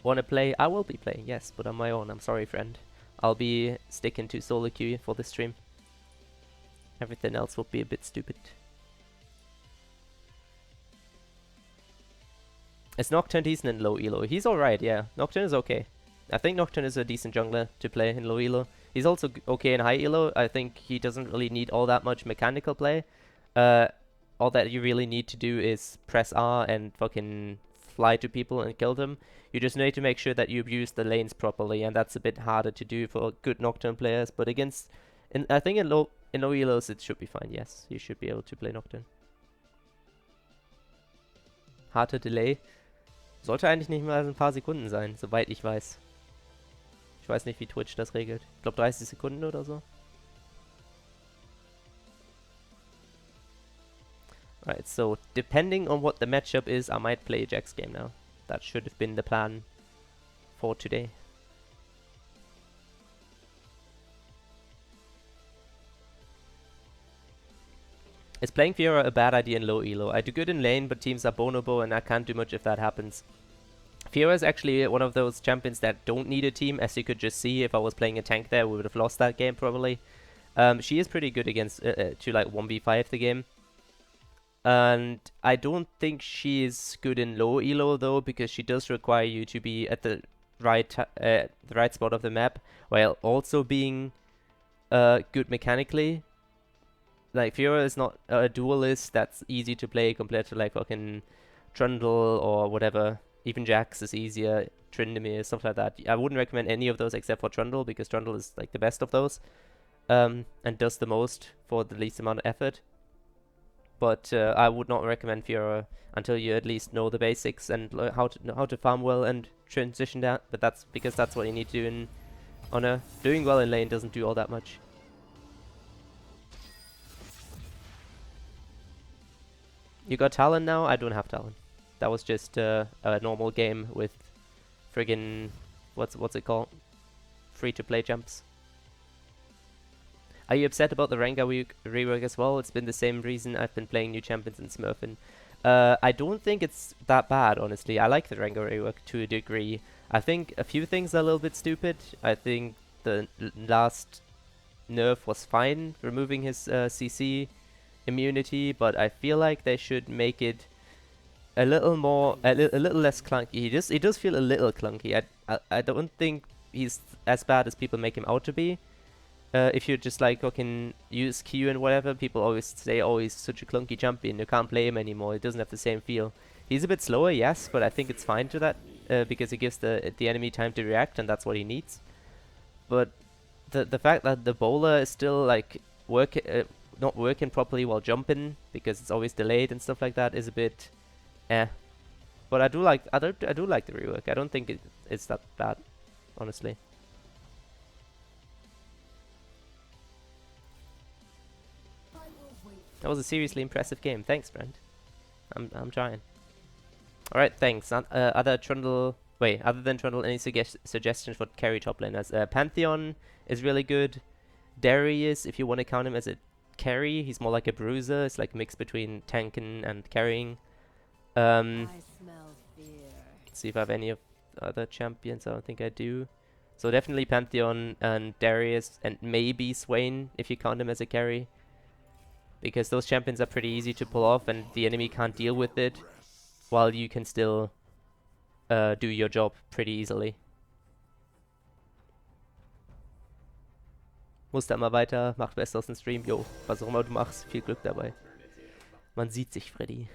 Want to play? I will be playing, yes, but on my own. I'm sorry, friend. I'll be sticking to solo queue for this stream. Everything else will be a bit stupid. Is Nocturne decent in low elo? He's alright, yeah. Nocturne is okay. I think Nocturne is a decent jungler to play in low elo. He's also okay in high elo. I think he doesn't really need all that much mechanical play. All that you really need to do is press R and fucking fly to people and kill them. You just need to make sure that you use the lanes properly, and that's a bit harder to do for good Nocturne players. But against, I think in low elos it should be fine. Yes, you should be able to play Nocturne. Harter Delay. Sollte eigentlich nicht mal ein paar Sekunden sein, soweit ich weiß. Ich weiß nicht, wie Twitch das regelt. Ich glaube 30 Sekunden oder so. Right, so depending on what the matchup is, I might play Jack's game now. That should have been the plan for today. Is playing Fiora a bad idea in low elo? I do good in lane, but teams are bonobo and I can't do much if that happens. Fiora is actually one of those champions that don't need a team, as you could just see. If I was playing a tank there, we would have lost that game probably. She is pretty good against to like 1v5 the game. And I don't think she is good in low elo though, because she does require you to be at the right spot of the map, while also being good mechanically. Like Fiora is not a duelist that's easy to play compared to like fucking Trundle or whatever. Even Jax is easier, Tryndamere, stuff like that. I wouldn't recommend any of those except for Trundle, because Trundle is like the best of those, and does the most for the least amount of effort. But I would not recommend Fiora until you at least know the basics and how to farm well and transition that. But that's because that's what you need to do in Honor. Doing well in lane doesn't do all that much. You got Talon now? I don't have Talon. That was just a normal game with friggin' what's it called? Free-to-play jumps. Are you upset about the Rengar rework as well? It's been the same reason I've been playing new champions in Smurfing. I don't think it's that bad, honestly. I like the Rengar rework to a degree. I think a few things are a little bit stupid. I think the last nerf was fine, removing his CC immunity, but I feel like they should make it a little more, a little less clunky. He does feel a little clunky. I don't think he's as bad as people make him out to be. If you just like fucking use Q and whatever, people always say, oh, he's such a clunky champion, you can't play him anymore, it doesn't have the same feel. He's a bit slower, yes, but I think it's fine to that, because it gives the enemy time to react, and that's what he needs. But the fact that the bowler is still like not working properly while jumping, because it's always delayed and stuff like that, is a bit But I do like the rework. I don't think it's that bad, honestly. That was a seriously impressive game. Thanks, Brent. I'm trying. All right, thanks. Other than Trundle, any suggestions for carry top laners? Pantheon is really good. Darius, if you want to count him as a carry, he's more like a bruiser. It's like a mix between tanking and carrying. Let's see if I have any of the other champions. I don't think I do. So definitely Pantheon and Darius and maybe Swain if you count him as a carry. Because those champions are pretty easy to pull off and the enemy can't deal with it, while you can still do your job pretty easily. Muss da mal weiter, mach besser aus dem Stream. Jo, was auch immer du machst, viel Glück dabei. Man sieht sich, Freddy.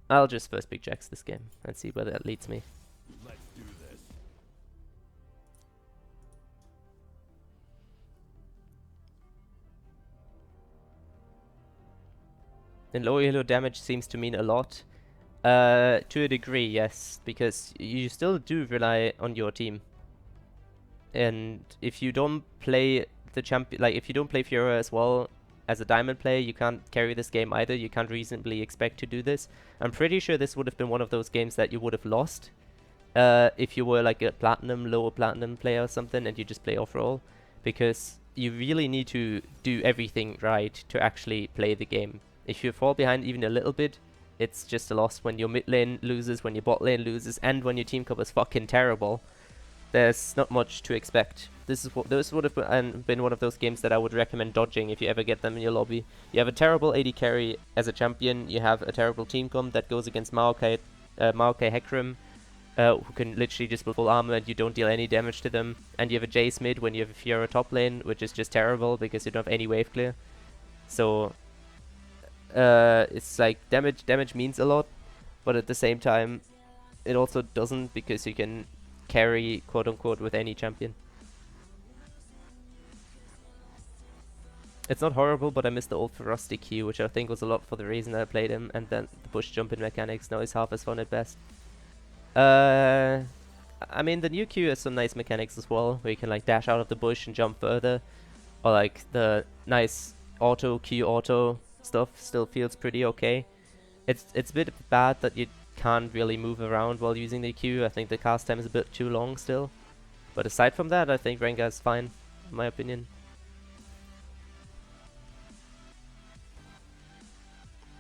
I'll just first pick Jax this game and see where that leads me. And low halo damage seems to mean a lot. To a degree, yes, because you still do rely on your team. And if you don't play the champion, like if you don't play Fiora as well as a diamond player, you can't carry this game either. You can't reasonably expect to do this. I'm pretty sure this would have been one of those games that you would have lost if you were like a lower platinum player or something, and you just play overall, because you really need to do everything right to actually play the game. If you fall behind even a little bit, it's just a loss. When your mid lane loses, when your bot lane loses, and when your team comp is fucking terrible, there's not much to expect. This would have been one of those games that I would recommend dodging if you ever get them in your lobby. You have a terrible AD carry as a champion, you have a terrible team comp that goes against Maokai Hecarim, who can literally just build full armor and you don't deal any damage to them, and you have a Jace mid when you have a Fiora top lane, which is just terrible because you don't have any wave clear. So it's like damage means a lot, but at the same time it also doesn't, because you can carry quote unquote with any champion. It's not horrible, but I miss the old Ferocity Q, which I think was a lot for the reason I played him, and then the push jumping mechanics now is half as fun at best. I mean, the new Q has some nice mechanics as well, where you can like dash out of the bush and jump further, or like the nice Q auto stuff still feels pretty okay. It's a bit bad that you can't really move around while using the Q. I think the cast time is a bit too long still, but aside from that, I think Rengar is fine, in my opinion.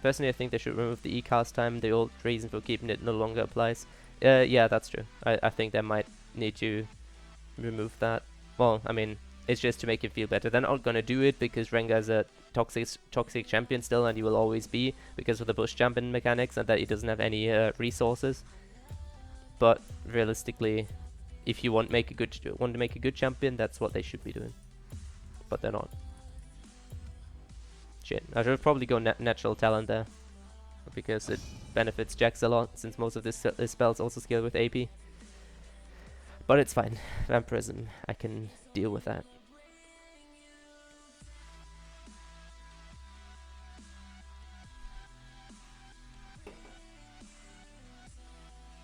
Personally, I think they should remove the E-cast time. The old reason for keeping it no longer applies. Yeah, that's true. I think they might need to remove that. Well, I mean, it's just to make it feel better. They're not gonna do it because Rengar is a toxic champion still, and he will always be because of the bush jumping mechanics and that he doesn't have any resources. But realistically, if you want to make a good champion, that's what they should be doing. But they're not. Shit, I should probably go natural talent there, because it benefits Jax a lot, since most of this spells also scale with AP. But it's fine. Vampirism, I can deal with that.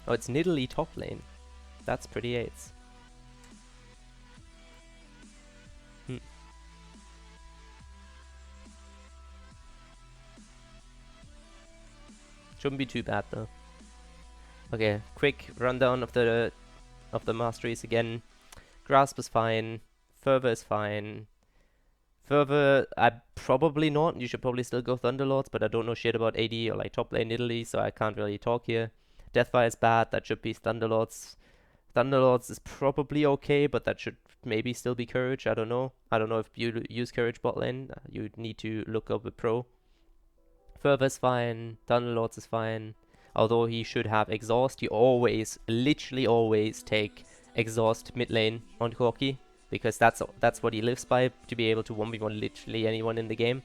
Oh, it's Nidalee top lane. That's pretty aids. Shouldn't be too bad though. Okay, quick rundown of the masteries again. Grasp is fine. Fervor is fine. Fervor, probably not. You should probably still go Thunderlords, but I don't know shit about AD or like top lane Nidalee, so I can't really talk here. Deathfire is bad. That should be Thunderlords. Thunderlords is probably okay, but that should maybe still be Courage. I don't know. I don't know if you use Courage bot lane. You need to look up a pro. Fervor's fine. Thunderlords is fine. Although he should have Exhaust. You always, literally always take Exhaust mid lane on Corki. Because that's what he lives by, to be able to 1v1 literally anyone in the game.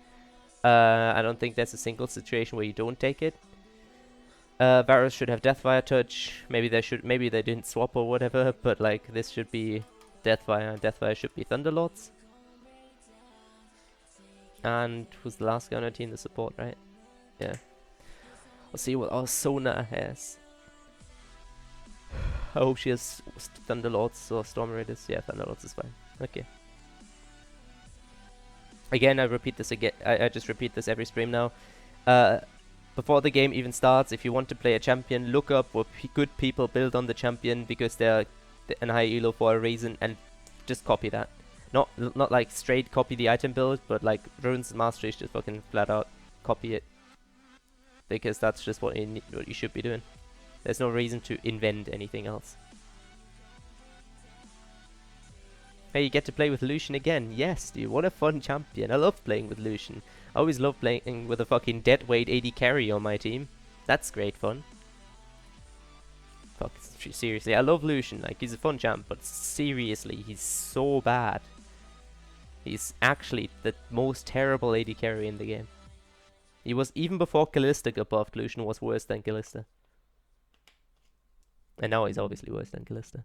I don't think there's a single situation where you don't take it. Varus should have Deathfire Touch. Maybe they didn't swap or whatever, but like this should be Deathfire, and Deathfire should be Thunderlords. And who's the last guy on our team? The support, right? Yeah. Let's see what our Sona has. I hope she has Thunderlords or Storm Raiders. Yeah, Thunderlords is fine. Okay. Again, I repeat this again. I just repeat this every stream now. Before the game even starts, if you want to play a champion, look up what good people build on the champion because they're an high elo for a reason, and just copy that. Not like straight copy the item build, but like Runes and Masteries, just fucking flat out copy it. Because that's just what you should be doing. There's no reason to invent anything else. Hey, you get to play with Lucian again. Yes, dude, what a fun champion. I love playing with Lucian. I always love playing with a fucking deadweight AD carry on my team. That's great fun. Fuck, seriously, I love Lucian. Like, he's a fun champ, but seriously, he's so bad. He's actually the most terrible AD carry in the game. He was, even before Kalista got buffed, Lucian was worse than Kalista. And now he's obviously worse than Kalista.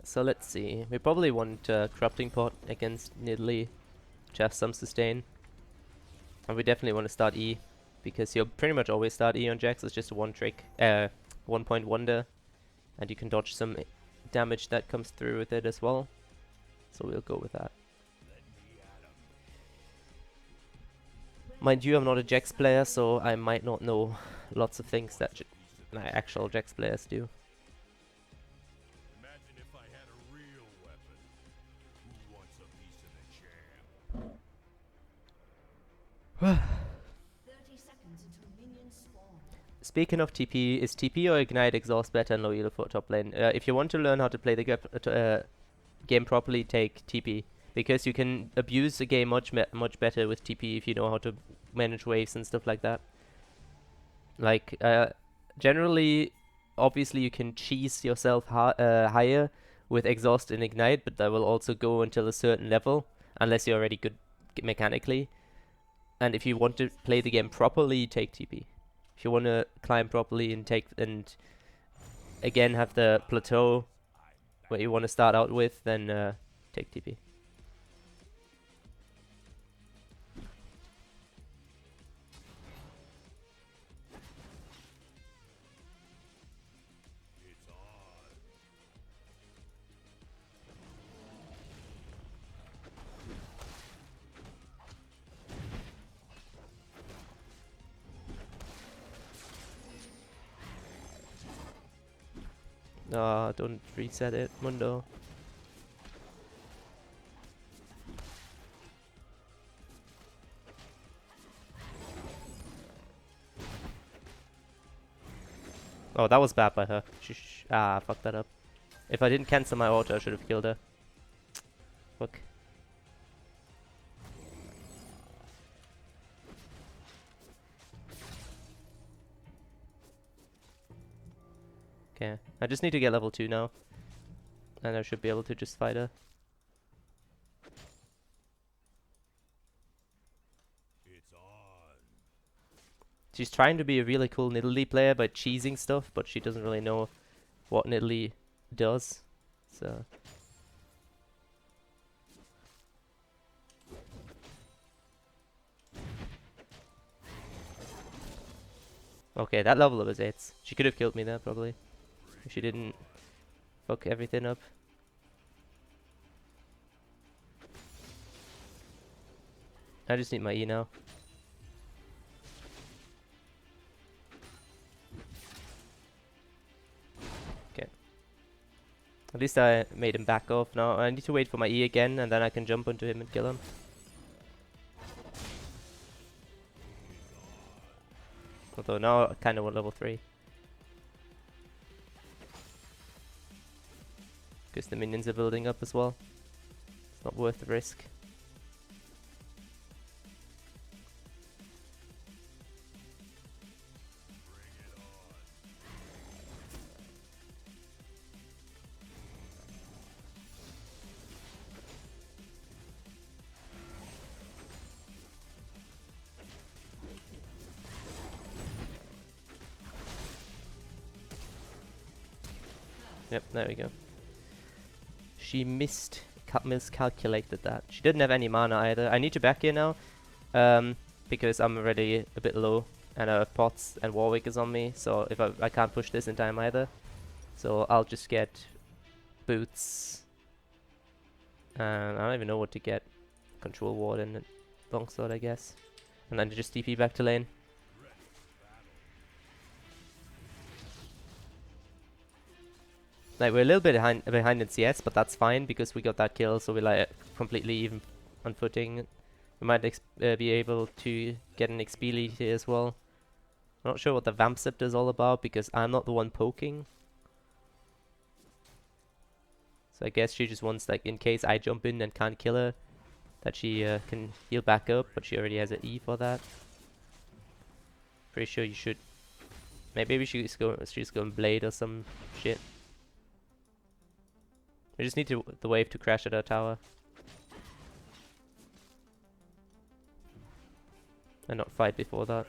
So let's see. We probably want Corrupting Pot against Nidalee to have some sustain. And we definitely want to start E, because you'll pretty much always start E on Jax. It's just a one trick, 1 point wonder. And you can dodge some damage that comes through with it as well. So we'll go with that. Mind you, I'm not a Jax player, so I might not know lots of things that actual Jax players do. Speaking of TP, is TP or Ignite Exhaust better in low elo for top lane? If you want to learn how to play the game properly, take TP. Because you can abuse the game much better with TP if you know how to manage waves and stuff like that. Like, generally, obviously you can cheese yourself higher with Exhaust and Ignite, but that will also go until a certain level, unless you're already good mechanically. And if you want to play the game properly, take TP. If you want to climb properly and again have the plateau where you want to start out with, then take TP. Don't reset it, Mundo. Oh, that was bad by her. Ah, fucked that up. If I didn't cancel my auto, I should have killed her. Fuck. Okay, I just need to get level 2 now. And I should be able to just fight her. She's trying to be a really cool Nidalee player by cheesing stuff, but she doesn't really know what Nidalee does. So... Okay, that level was 8s. She could have killed me there, probably. If she didn't fuck everything up. I just need my E now. Okay. At least I made him back off now. I need to wait for my E again, and then I can jump onto him and kill him. Although now I kind of want level 3. Because the minions are building up as well. It's not worth the risk. Yep, there we go. She miscalculated that. She didn't have any mana either. I need to back here now, because I'm already a bit low, and Pots and Warwick is on me, so if I can't push this in time either. So I'll just get boots. I don't even know what to get. Control ward and longsword, I guess. And then just TP back to lane. Like, we're a little bit behind in CS, but that's fine because we got that kill, so we're like completely even on footing. We might be able to get an XP lead here as well. I'm not sure what the Vamp Scepter is all about because I'm not the one poking. So I guess she just wants, like, in case I jump in and can't kill her, that she can heal back up, but she already has an E for that. Pretty sure you should. Maybe we should just go and Blade or some shit. We just need the wave to crash at our tower. And not fight before that.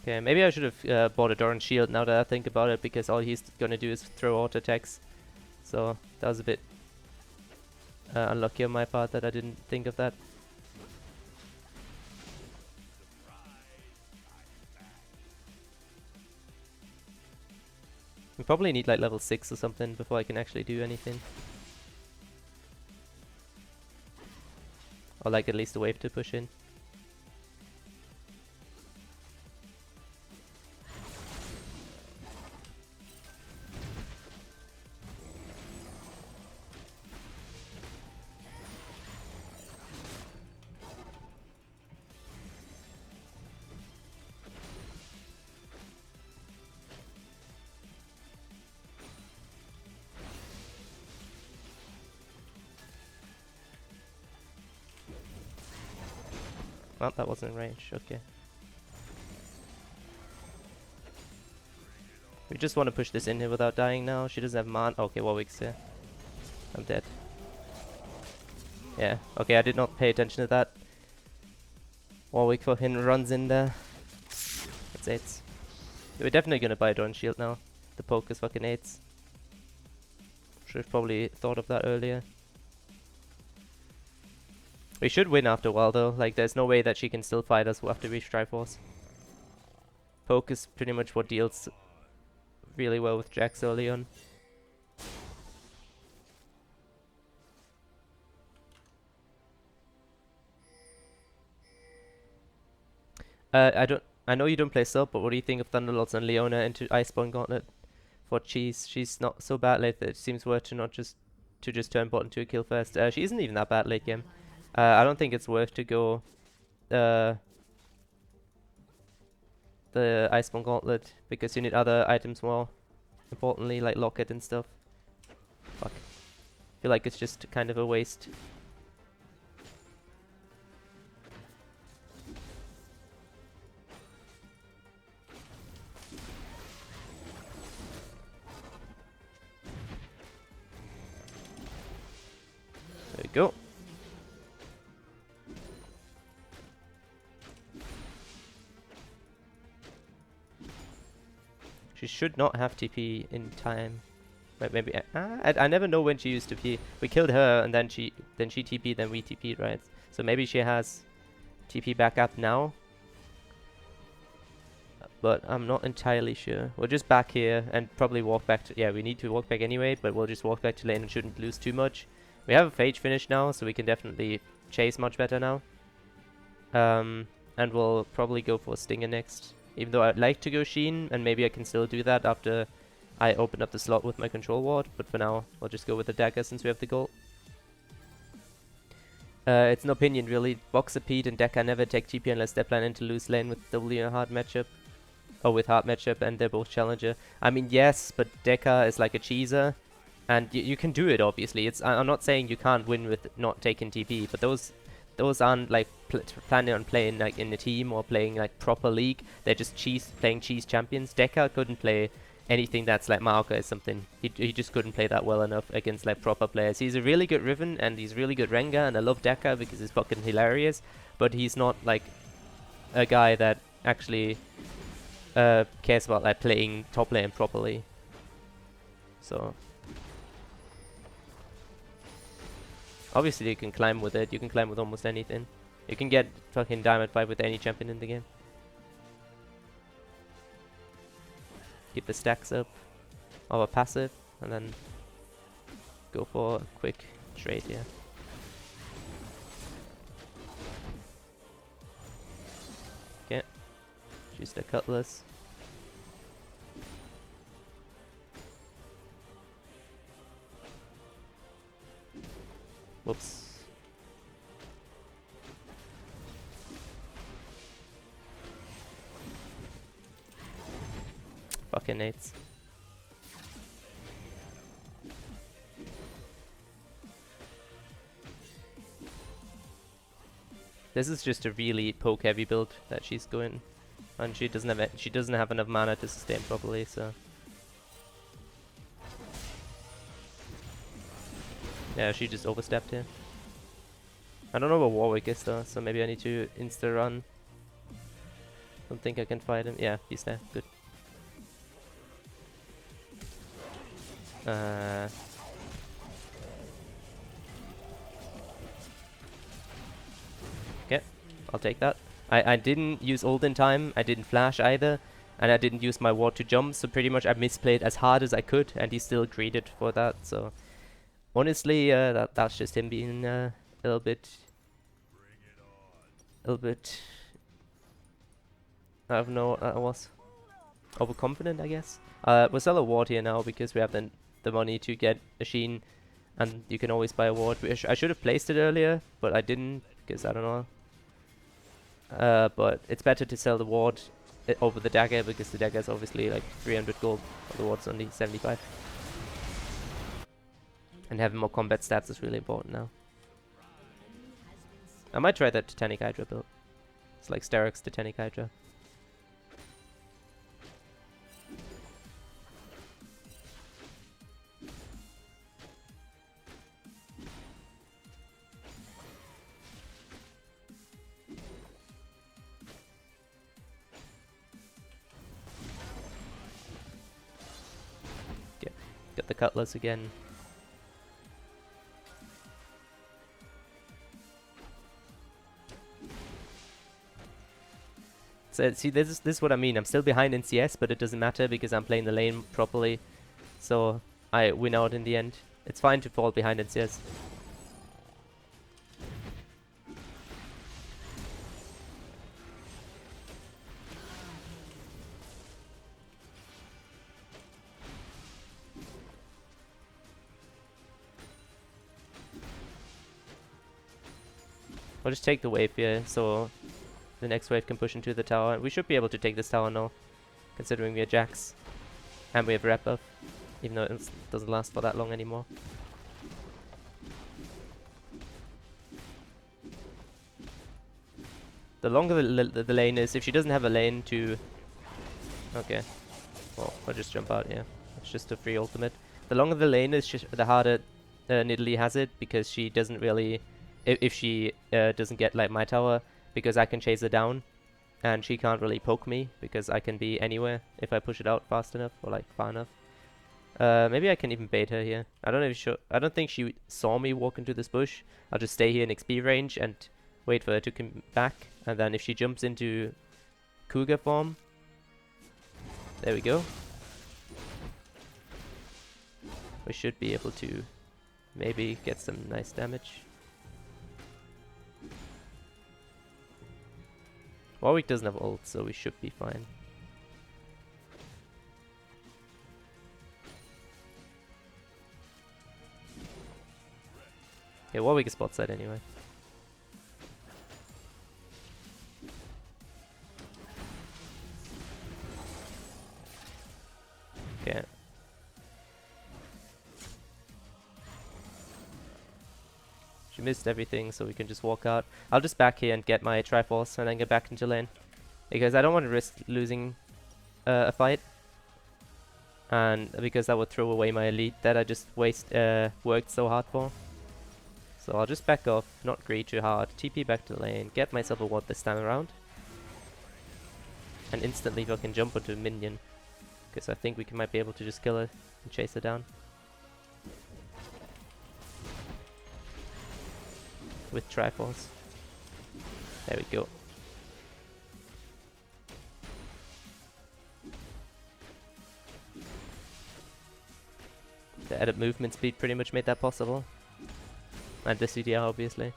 Okay, maybe I should have bought a Doran shield now that I think about it, because all he's gonna do is throw auto attacks. So that was a bit unlucky on my part that I didn't think of that. We probably need like level 6 or something before I can actually do anything. Or like at least a wave to push in. Well, that wasn't in range, okay. We just want to push this in here without dying now. She doesn't have mana. Okay, Warwick's here. I'm dead. Yeah, okay, I did not pay attention to that. Warwick fucking runs in there. That's 8s. We're definitely gonna buy a Dawn Shield now. The poke is fucking 8s. Should have probably thought of that earlier. We should win after a while though. Like, there's no way that she can still fight us after we Triforce. Poke is pretty much what deals really well with Jax early on. I know you don't play sub, but what do you think of Thunderlords and Leona into Iceborne Gauntlet for Cheese? She's not so bad late that it seems worth to just turn bot into a kill first. She isn't even that bad late game. I don't think it's worth to go the Iceborne Gauntlet because you need other items more importantly, like Locket and stuff. Fuck. I feel like it's just kind of a waste. There we go. She should not have TP in time. But maybe I never know when she used TP. We killed her and then she TP'd, then we TP'd, right? So maybe she has TP back up now. But I'm not entirely sure. We'll just back here and probably walk back to... Yeah, we need to walk back anyway, but we'll just walk back to lane and shouldn't lose too much. We have a phage finish now, so we can definitely chase much better now. And we'll probably go for Stinger next. Even though I'd like to go Sheen, and maybe I can still do that after I open up the slot with my control ward. But for now, we'll just go with the dagger since we have the gold. It's an opinion really. Boxer, Pete and Deca never take TP unless they're planning to lose lane with W in a hard matchup. Or with hard matchup and they're both challenger. I mean, yes, but Deca is like a cheeser. And you can do it, obviously. I'm not saying you can't win with not taking TP, but those aren't like planning on playing like in a team or playing like proper league. They're just playing cheese champions. Deca couldn't play anything that's like Maoka or something. He just couldn't play that well enough against like proper players. He's a really good Riven and he's really good Rengar, and I love Deca because he's fucking hilarious. But he's not like a guy that actually cares about like playing top lane properly. So obviously you can climb with it. You can climb with almost anything. You can get fucking Diamond 5 with any champion in the game. Keep the stacks up of a passive and then go for a quick trade, yeah. Okay. Use the cutlass. Whoops. Fucking nates. This is just a really poke heavy build that she's going, and she doesn't have enough mana to sustain properly, so yeah, she just overstepped here. I don't know where Warwick is though, so maybe I need to insta run. Don't think I can fight him. Yeah, he's there. Good. Okay, I'll take that. I didn't use ult in time, I didn't flash either, and I didn't use my ward to jump, so pretty much I misplayed as hard as I could, and he still greeted for that, so honestly, that's just him being a little bit I don't know, I was overconfident, I guess. We'll sell a ward here now because we have the money to get a Sheen, and you can always buy a ward. I should have placed it earlier, but I didn't because I don't know. But it's better to sell the ward over the dagger because the dagger is obviously like 300 gold, the ward's only 75. And having more combat stats is really important now. I might try that Titanic Hydra build. It's like Sterix Titanic Hydra. Get the cutlass again. So see, this is what I mean. I'm still behind in CS, but it doesn't matter because I'm playing the lane properly. So I win out in the end. It's fine to fall behind in CS. I'll just take the wave here, so the next wave can push into the tower. We should be able to take this tower now, considering we are Jax. And we have rep buff, even though it doesn't last for that long anymore. The longer the lane is, if she doesn't have a lane to... Okay. Well, I'll just jump out here. It's just a free ultimate. The longer the lane is, the harder Nidalee has it, because she doesn't really... If she doesn't get like my tower, because I can chase her down, and she can't really poke me because I can be anywhere if I push it out fast enough or like far enough. Maybe I can even bait her here. I don't know if I don't think she saw me walk into this bush. I'll just stay here in XP range and wait for her to come back, and then if she jumps into cougar form, there we go. We should be able to maybe get some nice damage. Warwick doesn't have ult, so we should be fine. Yeah, Warwick is bot side anyway. Okay. She missed everything, so we can just walk out. I'll just back here and get my Triforce and then get back into lane. Because I don't want to risk losing a fight. And because that would throw away my elite that I just worked so hard for. So I'll just back off, not greed too hard, TP back to the lane, get myself a ward this time around. And instantly fucking jump onto a minion. Because I think we might be able to just kill her and chase her down. With Triforce. There we go. The added movement speed pretty much made that possible. And the CDR obviously.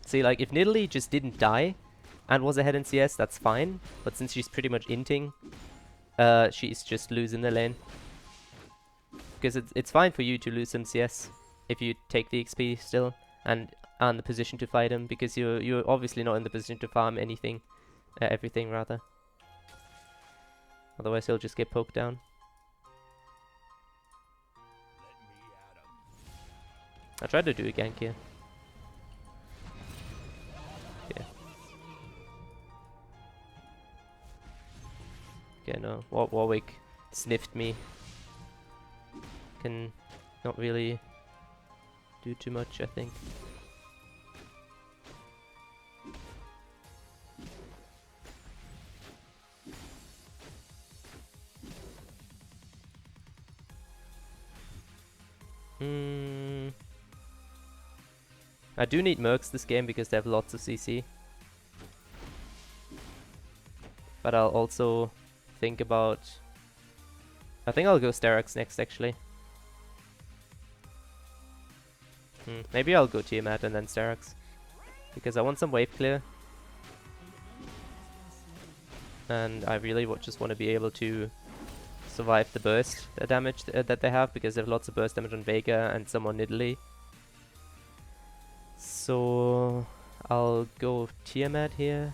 See, like, if Nidalee just didn't die and was ahead in CS, that's fine. But since she's pretty much inting, she's just losing the lane. Because it's fine for you to lose some CS if you take the XP still and are in the position to fight him, because you're obviously not in the position to farm anything, everything rather. Otherwise he'll just get poked down. I tried to do a gank here. Yeah. Okay, no. Warwick sniffed me. Can not really do too much, I think. I do need mercs this game because they have lots of CC. But I'll also think about... I think I'll go Sterak's next, actually. Maybe I'll go Tiamat and then Sterak's. Because I want some wave clear. And I really just want to be able to survive the burst damage that they have, because they have lots of burst damage on Vega and some on Nidalee. So I'll go Tiamat here.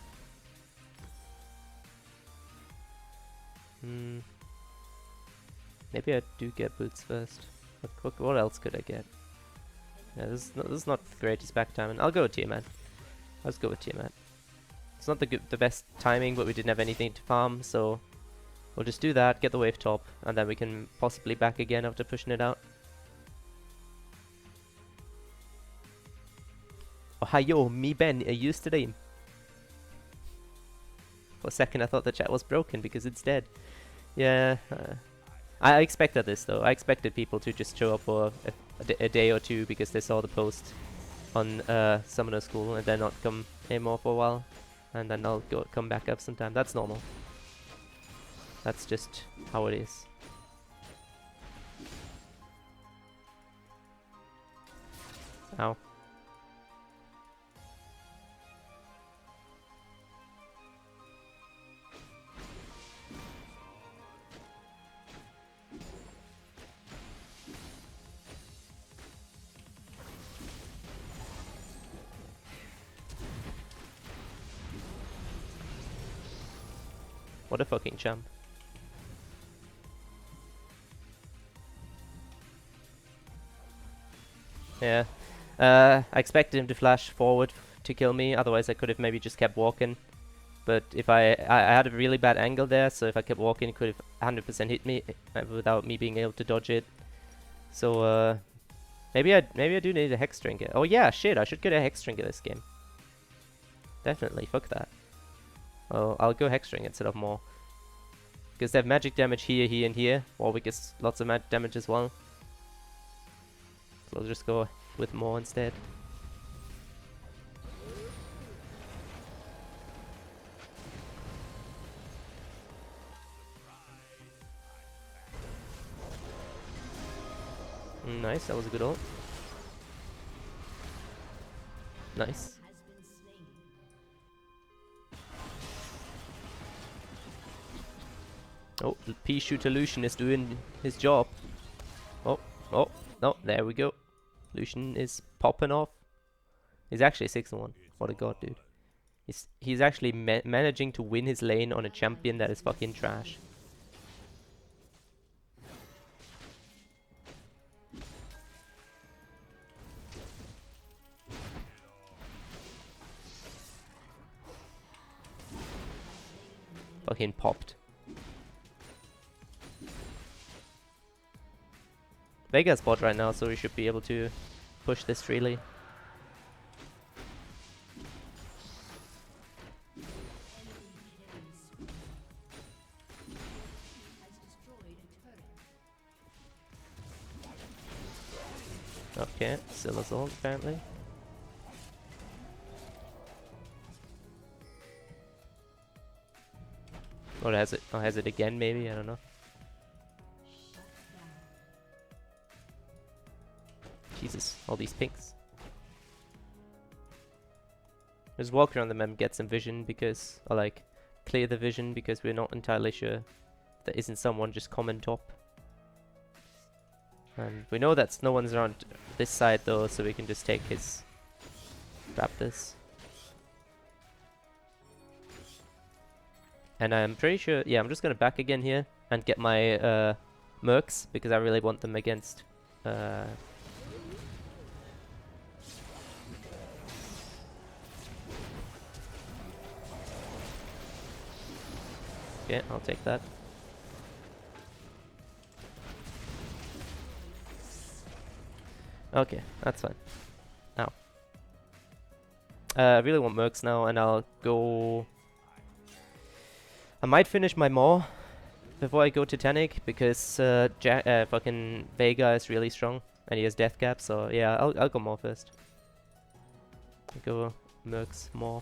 Maybe I do get boots first. What else could I get? Yeah, this is not the greatest back timing. I'll go with Tiamat. Let's go with Tiamat. It's not the best timing, but we didn't have anything to farm, so we'll just do that, get the wave top, and then we can possibly back again after pushing it out. Oh, hi yo, me Ben, are you stream? For a second I thought the chat was broken because it's dead. Yeah, I expected this though. I expected people to just show up for a day or two because they saw the post on Summoner School and then not come anymore for a while. And then I'll come back up sometime. That's normal. That's just how it is. Ow. What a fucking champ. Yeah. I expected him to flash forward to kill me, otherwise I could have maybe just kept walking. But if I had a really bad angle there, so if I kept walking, it could have 100% hit me without me being able to dodge it. So Maybe I do need a Hex Trinket. Oh yeah, shit, I should get a Hex Trinket this game. Definitely, fuck that. Oh, I'll go Hex Trinket instead of more. Because they have magic damage here, here, and here. Warwick gets lots of magic damage as well. So I'll just go with more instead. Nice, that was a good ult. Nice. Oh, Pea Shooter Lucian is doing his job. Oh, oh, no, there we go. Lucian is popping off. He's actually 6-1. What a god, dude. He's actually managing to win his lane on a champion that is fucking trash. Fucking popped. Vega's bot right now, so we should be able to push this freely. Okay, still assault apparently. Or has it? Or has it again? Maybe, I don't know. Jesus, all these pinks. Just walk around the map and get some vision because, or like, clear the vision because we're not entirely sure there isn't someone just common top. And we know that no one's around this side though, so we can just take his Raptors. And I'm pretty sure, yeah, I'm just gonna back again here and get my Mercs because I really want them against okay, I'll take that. Okay, that's fine. Now, I really want Mercs now, and I'll go. I might finish my Maw before I go Titanic because fucking Vega is really strong and he has Death Cap. So yeah, I'll go Maw first. I'll go Mercs Maw.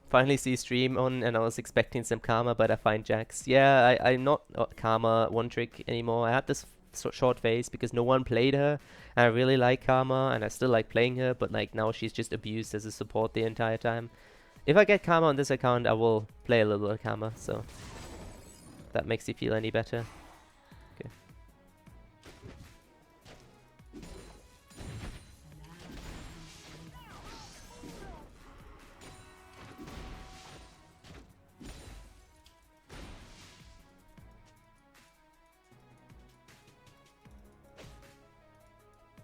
Finally see stream on, and I was expecting some Karma, but I find Jax. Yeah, I'm not Karma one trick anymore. I had this short phase because no one played her, and I really like Karma, and I still like playing her, but like now she's just abused as a support the entire time. If I get Karma on this account, I will play a little of Karma, so if that makes you feel any better. Okay.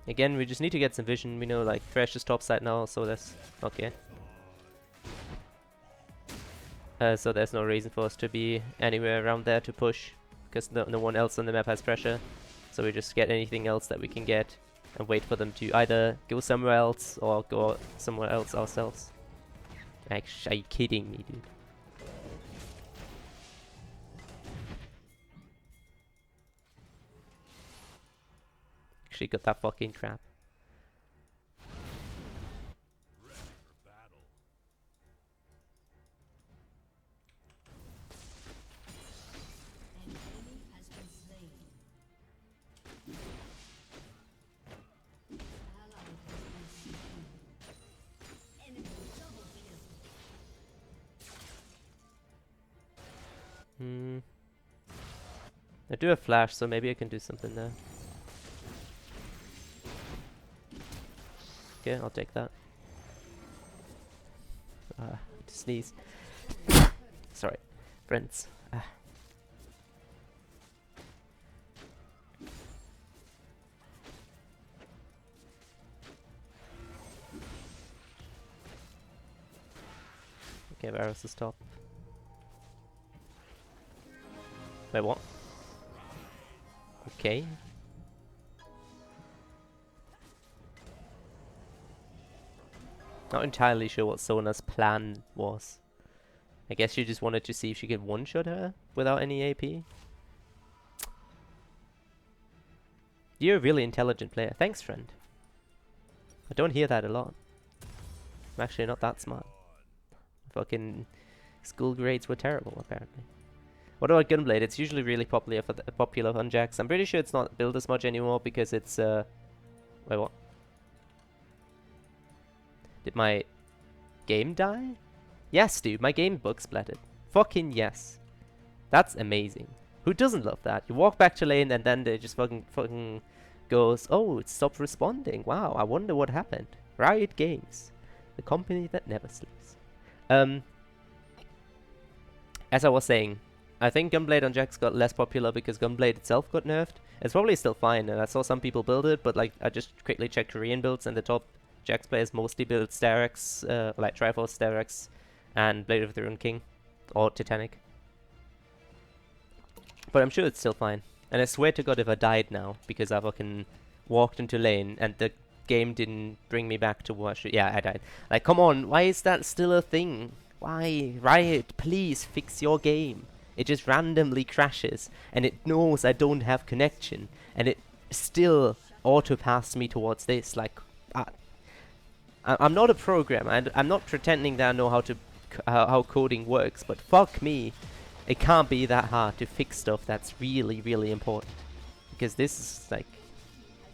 Again, we just need to get some vision. We know like Thresh is top side now, so that's okay. So there's no reason for us to be anywhere around there to push, because no one else on the map has pressure. So we just get anything else that we can get and wait for them to either go somewhere else or go somewhere else ourselves. Actually, are you kidding me, dude? Actually got that fucking crap. I do have flash, so maybe I can do something there. Okay, I'll take that. To sneeze. Sorry, friends. Okay, Varus is top. Wait, what? Okay. Not entirely sure what Sona's plan was. I guess she just wanted to see if she could one-shot her without any AP. You're a really intelligent player. Thanks, friend. I don't hear that a lot. I'm actually not that smart. Fucking school grades were terrible, apparently. What about Gunblade? It's usually really popular on Jax. I'm pretty sure it's not built as much anymore because it's wait, what? Did my game die? Yes, dude, my game bug splattered. Fucking yes. That's amazing. Who doesn't love that? You walk back to lane and then they just fucking goes, oh, it stopped responding. Wow, I wonder what happened. Riot Games, the company that never sleeps. As I was saying, I think Gunblade on Jax got less popular because Gunblade itself got nerfed. It's probably still fine, and I saw some people build it, but like I just quickly checked Korean builds, and the top Jax players mostly build Starex, like Triforce, Starex, and Blade of the Rune King, or Titanic. But I'm sure it's still fine. And I swear to God if I died now, because I fucking walked into lane, and the game didn't bring me back to what yeah, I died. Like, come on, why is that still a thing? Why? Riot, please fix your game. It just randomly crashes, and it knows I don't have connection, and it still auto-passed me towards this. Like, I'm not a programmer, I'm not pretending that I know how coding works, but fuck me, it can't be that hard to fix stuff that's really, really important. Because this is like,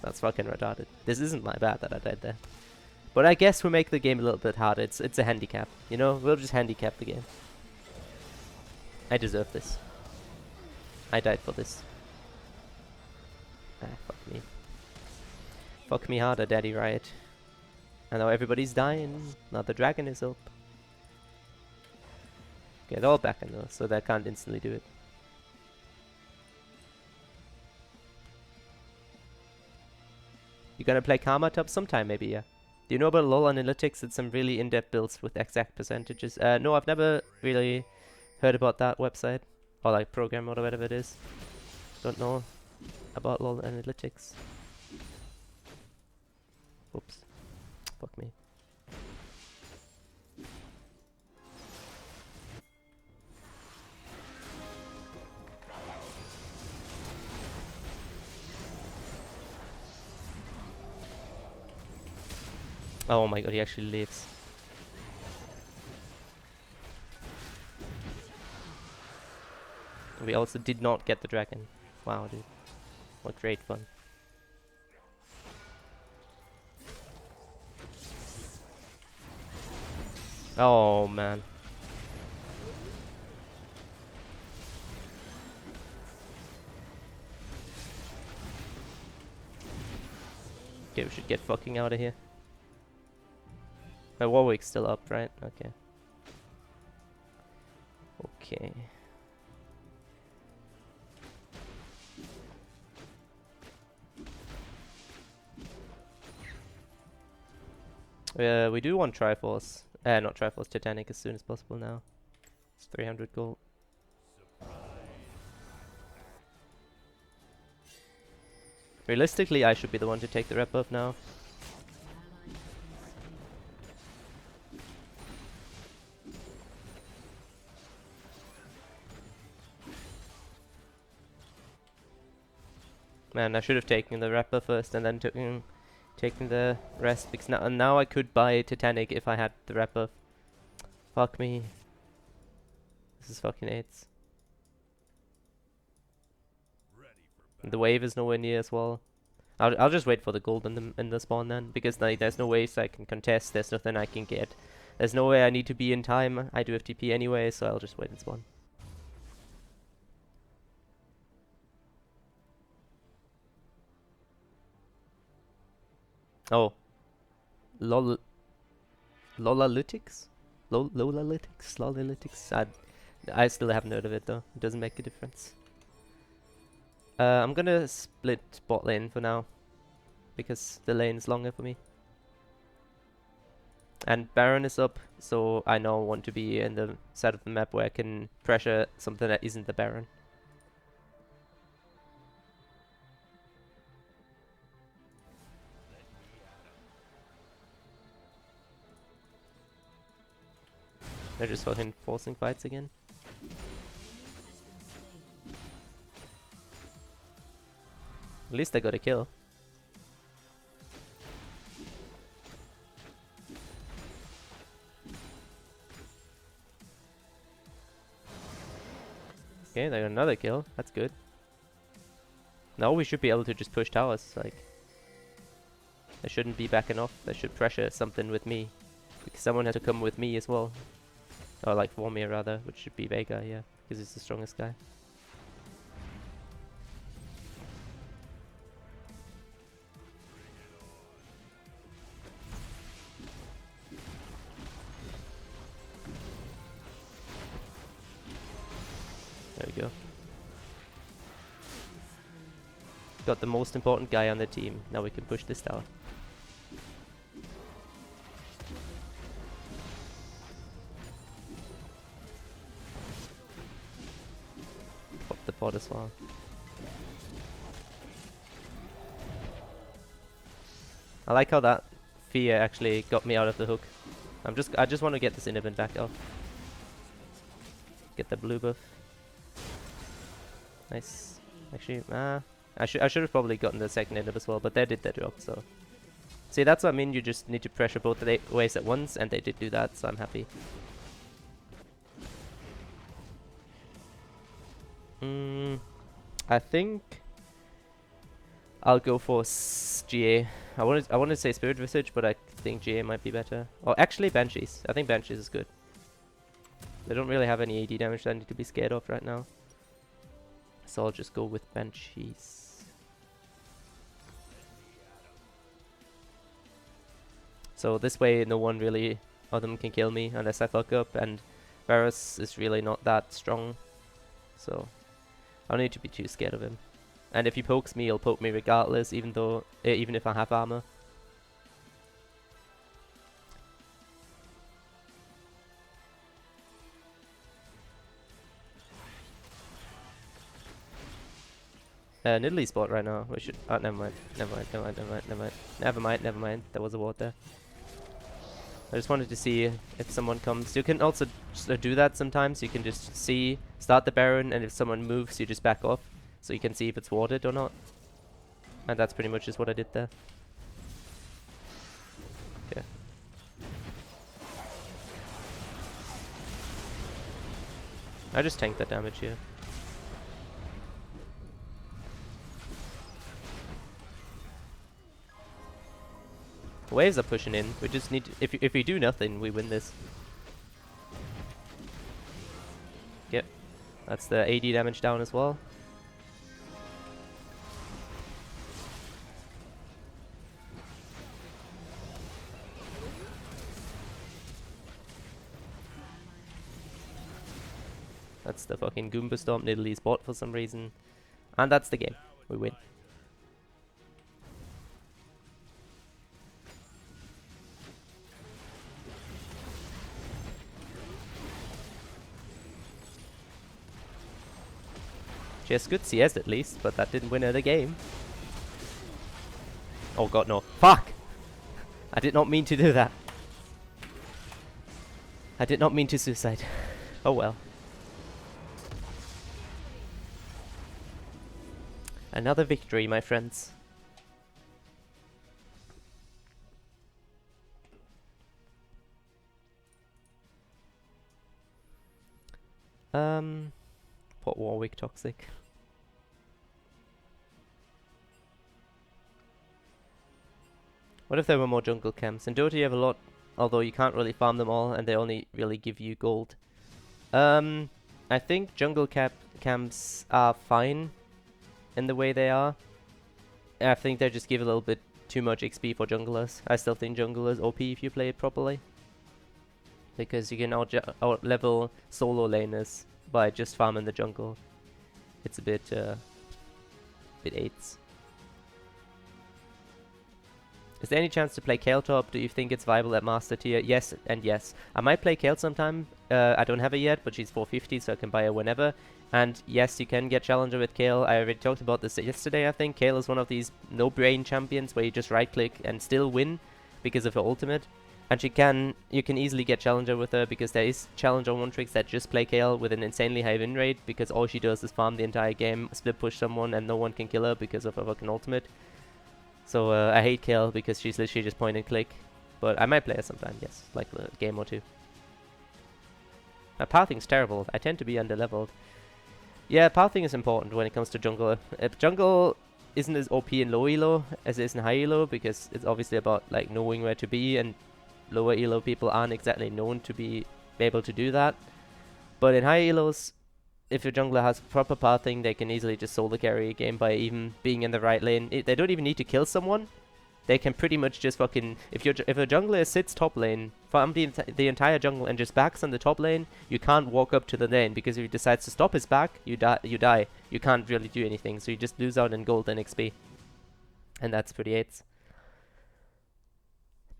that's fucking retarded. This isn't my bad that I died there. But I guess we make the game a little bit harder. It's a handicap, you know? We'll just handicap the game. I deserve this. I died for this. Ah, fuck me. Fuck me harder, Daddy Riot. I know everybody's dying. Now the dragon is up. Okay, they're all back in though, so they can't instantly do it. You gonna play Karma top sometime, maybe, yeah. Do you know about LoL Analytics? It's some really in-depth builds with exact percentages. No, I've never really heard about that website. Or like program or whatever it is. Don't know about LoL Analytics. Oops. Fuck me. Oh my god, he actually lives. We also did not get the dragon. Wow, dude. What great fun. Oh, man. Okay, we should get fucking out of here. My Warwick's still up, right? Okay. Okay. We do want Triforce. Not Triforce, Titanic as soon as possible now. It's 300 gold. Realistically, I should be the one to take the rep buff now. Man, I should have taken the rep buff first and then taken the rest, because now I could buy Titanic if I had the rep buff. Fuck me. This is fucking AIDS. And the wave is nowhere near as well. I'll just wait for the gold in the spawn then, because like, there's no ways I can contest. There's nothing I can get. There's no way I need to be in time. I do FTP anyway, so I'll just wait and spawn. Oh, Lolalytics? Lolalytics? I still haven't heard of it though. It doesn't make a difference. I'm gonna split bot lane for now, because the lane is longer for me. And Baron is up, so I now want to be in the side of the map where I can pressure something that isn't the Baron. They're just fucking forcing fights again. At least I got a kill. Okay, they got another kill. That's good. Now we should be able to just push towers. Like, they shouldn't be backing off. They should pressure something with me. Because someone has to come with me as well. Or like for me rather, which should be Vega, yeah. Because he's the strongest guy. There we go. Got the most important guy on the team. Now we can push this tower. Pop the pod as well. I like how that fear actually got me out of the hook. I just want to get this inhibit back off. Get the blue buff. Nice. Actually, I should have probably gotten the second inhib as well, but they did their job, so. See, that's what I mean, you just need to pressure both ways at once, and they did do that, so I'm happy. I think I'll go for GA. I wanted to say Spirit Visage, but I think GA might be better. Or actually Banshees. I think Banshees is good. They don't really have any AD damage that I need to be scared of right now. So I'll just go with Banshees. So this way no one really of them can kill me unless I fuck up, and Varus is really not that strong. So I don't need to be too scared of him. And if he pokes me, he'll poke me regardless, even if I have armor. Nidalee spot right now. We should. Oh, never mind. Never mind. There was a ward there. I just wanted to see if someone comes. You can also do that sometimes. You can just start the Baron, and if someone moves, you just back off. So you can see if it's warded or not. And that's pretty much just what I did there. Okay. I just tanked that damage here. The waves are pushing in. We just need to, if we do nothing, we win this. Yep. That's the AD damage down as well. That's the fucking Goomba Stomp Nidalee's bot for some reason. And that's the game. We win. She has good CS at least, but that didn't win her the game. Oh god, no. Fuck! I did not mean to do that. I did not mean to suicide. Oh well. Another victory, my friends. Put Warwick toxic. What if there were more jungle camps? In Dota you have a lot, although you can't really farm them all, and they only really give you gold. I think jungle camps are fine in the way they are. I think they just give a little bit too much XP for junglers. I still think junglers OP if you play it properly. Because you can out level solo laners by just farming the jungle. It's a bit AIDS. Is there any chance to play Kale top? Do you think it's viable at Master Tier? Yes and yes. I might play Kale sometime. I don't have her yet, but she's 450, so I can buy her whenever. And yes, you can get Challenger with Kale. I already talked about this yesterday, I think. Kale is one of these no-brain champions where you just right-click and still win because of her ultimate. And you can easily get Challenger with her because there is Challenger one tricks that just play Kale with an insanely high win rate because all she does is farm the entire game, split push someone, and no one can kill her because of her fucking ultimate. So I hate Kale because she's literally just point and click. But I might play her sometime, yes, like a game or two. Pathing's terrible. I tend to be under-leveled. Yeah, pathing is important when it comes to jungle. Jungle isn't as OP in low elo as it is in high elo because it's obviously about like knowing where to be, and lower elo people aren't exactly known to be able to do that. But in high elos, if your jungler has proper pathing, they can easily just solo carry a game by even being in the right lane. They don't even need to kill someone. They can pretty much just fucking... If a jungler sits top lane, farm the entire jungle and just backs on the top lane, you can't walk up to the lane because if he decides to stop his back, you die. You can't really do anything, so you just lose out in gold and XP. And that's pretty AIDS.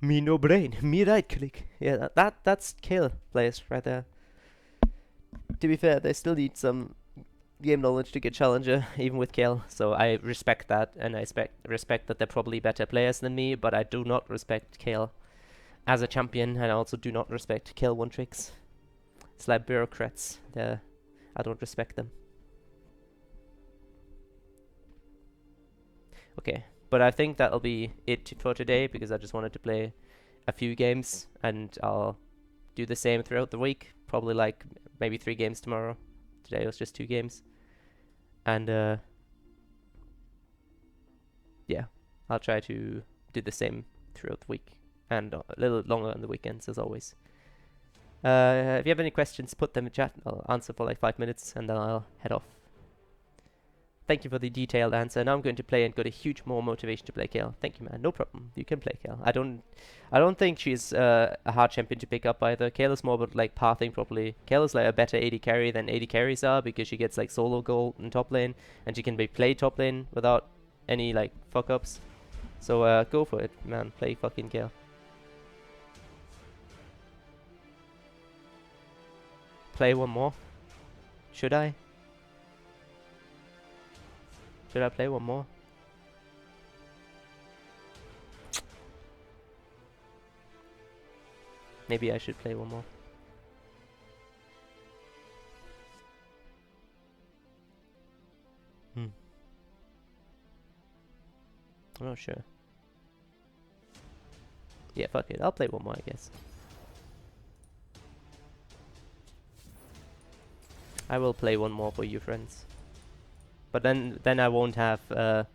Me no brain, me right click. Yeah, that's kill players right there. To be fair, they still need some game knowledge to get Challenger, even with Kale. So I respect that, and I respect that they're probably better players than me, but I do not respect Kale as a champion, and I also do not respect Kale one tricks. It's like bureaucrats. I don't respect them. Okay, but I think that'll be it for today, because I just wanted to play a few games, and I'll do the same throughout the week. Probably like maybe 3 games tomorrow. Today was just 2 games. And yeah, I'll try to do the same throughout the week, and a little longer on the weekends as always. If you have any questions, put them in chat. I'll answer for like 5 minutes, and then I'll head off. Thank you for the detailed answer. Now I'm going to play and got a huge more motivation to play Kale. Thank you, man. No problem. You can play Kale. I don't think she's a hard champion to pick up either. Kale is more about like pathing properly. Kale is like a better AD carry than AD carries are because she gets like solo gold in top lane, and she can be played top lane without any like fuck ups. So go for it, man. Play fucking Kale. Play one more. Should I? Should I play one more? Maybe I should play one more. I'm not sure. Yeah, fuck it. I'll play one more, I guess. I will play one more for you, friends. But then I won't have I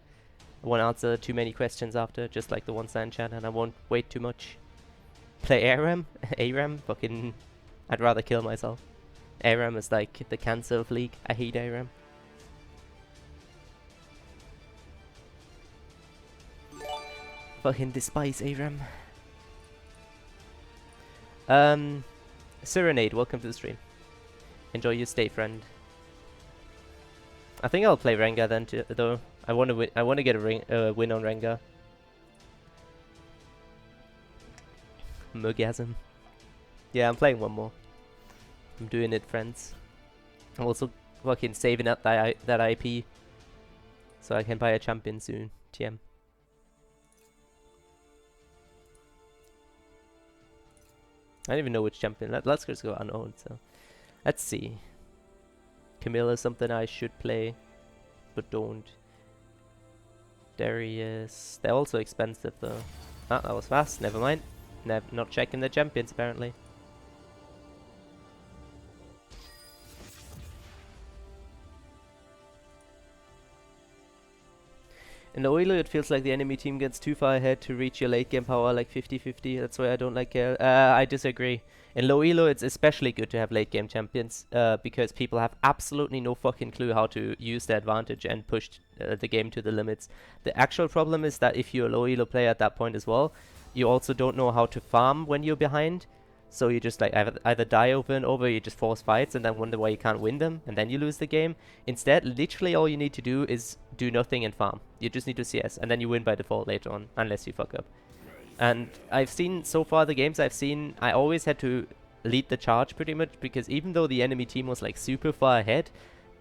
won't answer too many questions after, just like the ones in chat, and I won't wait too much. Play ARAM? ARAM? Fucking... I'd rather kill myself. ARAM is like the cancer of League. I hate ARAM. Fucking despise ARAM. Serenade, welcome to the stream. Enjoy your stay, friend. I think I'll play Rengar then too, though. I want to win. I want to get a win on Rengar. Murgasm. Yeah, I'm playing one more. I'm doing it, friends. I'm also fucking saving up that IP, so I can buy a champion soon. TM. I don't even know which champion. Let's just go unknown. So, let's see. Camilla is something I should play, but don't. Darius. They're also expensive though. Ah, that was fast. Never mind. Not checking the champions apparently. In the Oilo, it feels like the enemy team gets too far ahead to reach your late game power, like 50-50. That's why I don't like it. I disagree. In low elo, it's especially good to have late game champions because people have absolutely no fucking clue how to use their advantage and push the game to the limits. The actual problem is that if you're a low elo player at that point as well, you also don't know how to farm when you're behind. So you just like either die over and over, you just force fights and then wonder why you can't win them, and then you lose the game. Instead, literally all you need to do is do nothing and farm. You just need to CS, and then you win by default later on, unless you fuck up. And I've seen so far the games I've seen, I always had to lead the charge pretty much, because even though the enemy team was like super far ahead,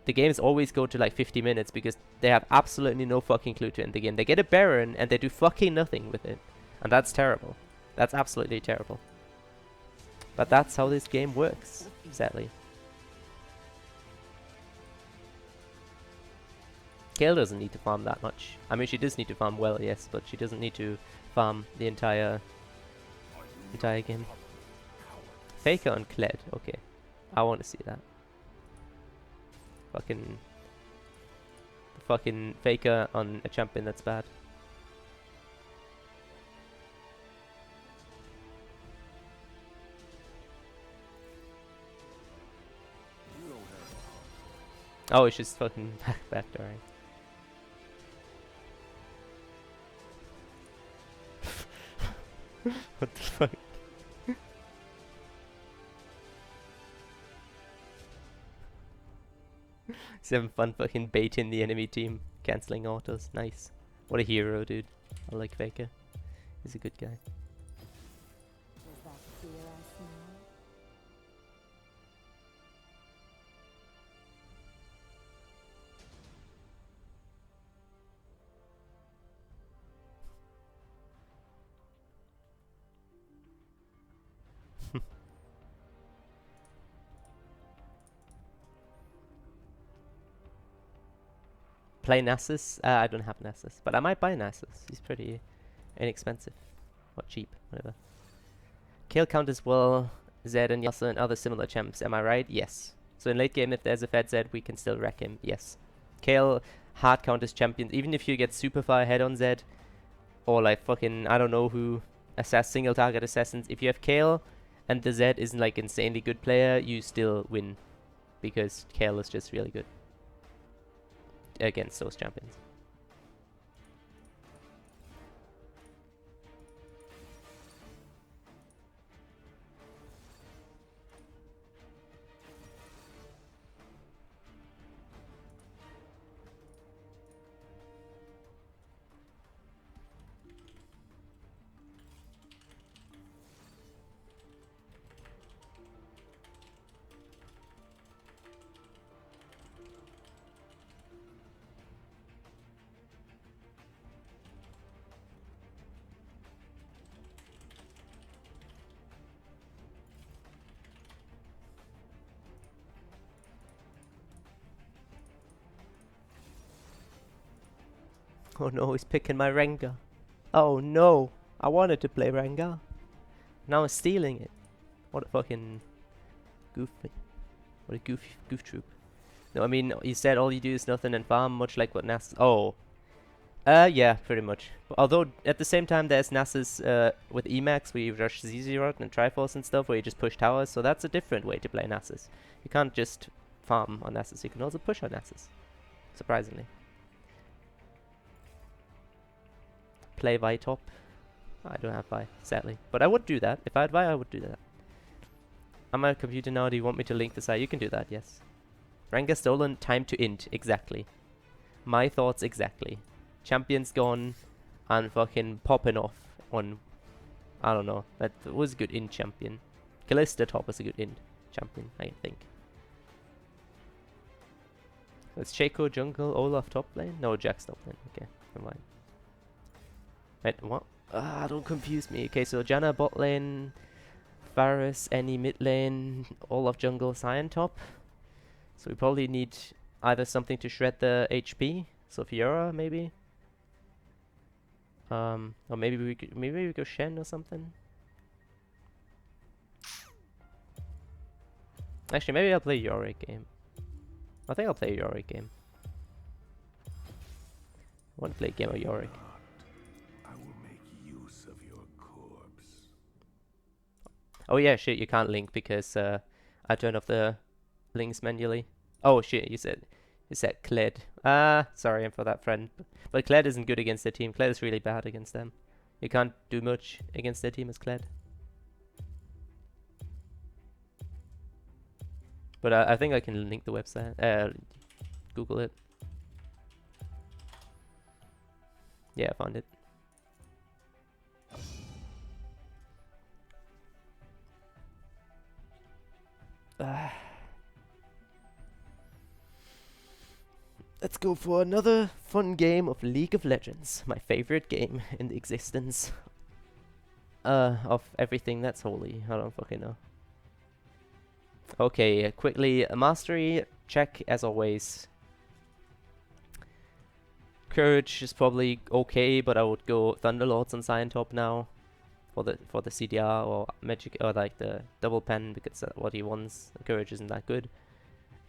the games always go to like 50 minutes because they have absolutely no fucking clue to end the game. They get a Baron and they do fucking nothing with it. And that's terrible. That's absolutely terrible. But that's how this game works, sadly. Kayle doesn't need to farm that much. I mean, she does need to farm well, yes, but she doesn't need to farm the entire game. Faker on Kled, okay. I want to see that. Fucking Faker on a champion that's bad. Oh, it's just fucking backdooring. What the fuck? He's having fun fucking baiting the enemy team, cancelling autos. Nice. What a hero, dude. I like Faker. He's a good guy. Was that fear I smell? Play Nasus? I don't have Nasus, but I might buy Nasus. He's pretty inexpensive. Or cheap, whatever. Kill count as well, Zed and Yasuo and other similar champs, am I right? Yes. So in late game, if there's a Fed Zed, we can still wreck him, yes. Kayle hard count as champions, even if you get super far ahead on Zed, or like fucking, I don't know who, single target assassins, if you have Kayle and the Zed isn't like insanely good player, you still win. Because Kayle is just really good against those champions. Oh no, he's picking my Rengar. Oh no, I wanted to play Rengar. Now I'm stealing it. What a fucking goofy. What a goof troop. No, I mean, you said all you do is nothing and farm, much like what Nasus... Oh. Yeah, pretty much. Although, at the same time, there's Nasus with Emax, where you rush Z0 and Triforce and stuff, where you just push towers, so that's a different way to play Nasus. You can't just farm on Nasus, you can also push on Nasus. Surprisingly. Play Vi top. I don't have Vi, sadly. But I would do that. If I had Vi, I would do that. I'm on a computer now. Do you want me to link the site? You can do that, yes. Rengar stolen, time to int. Exactly. My thoughts exactly. Champions gone and fucking popping off on... I don't know. That was a good int champion. Kalista top was a good int champion, I think. It's Shaco jungle, Olaf top lane? No, Jack's top lane. Okay, never mind. Wait, what? Don't confuse me. Okay, so Janna bot lane, Varus, Annie mid lane, all of jungle, Sion top. So we probably need either something to shred the HP, so Fiora maybe. Or maybe we go Shen or something. Actually, maybe I'll play Yorick game. I think I'll play Yorick game. I want to play a game of Yorick. Oh yeah, shit, you can't link because I turned off the links manually. Oh shit, you said Kled. Sorry for that, friend. But Kled isn't good against their team. Kled is really bad against them. You can't do much against their team as Kled. But I think I can link the website. Google it. Yeah, I found it. Let's go for another fun game of League of Legends, my favorite game in the existence of everything that's holy. I don't fucking know. Okay, quickly, a mastery check as always. Courage is probably okay, but I would go Thunderlords on Cyan top now for the CDR or magic or like the double pen because that's what he wants. Courage isn't that good.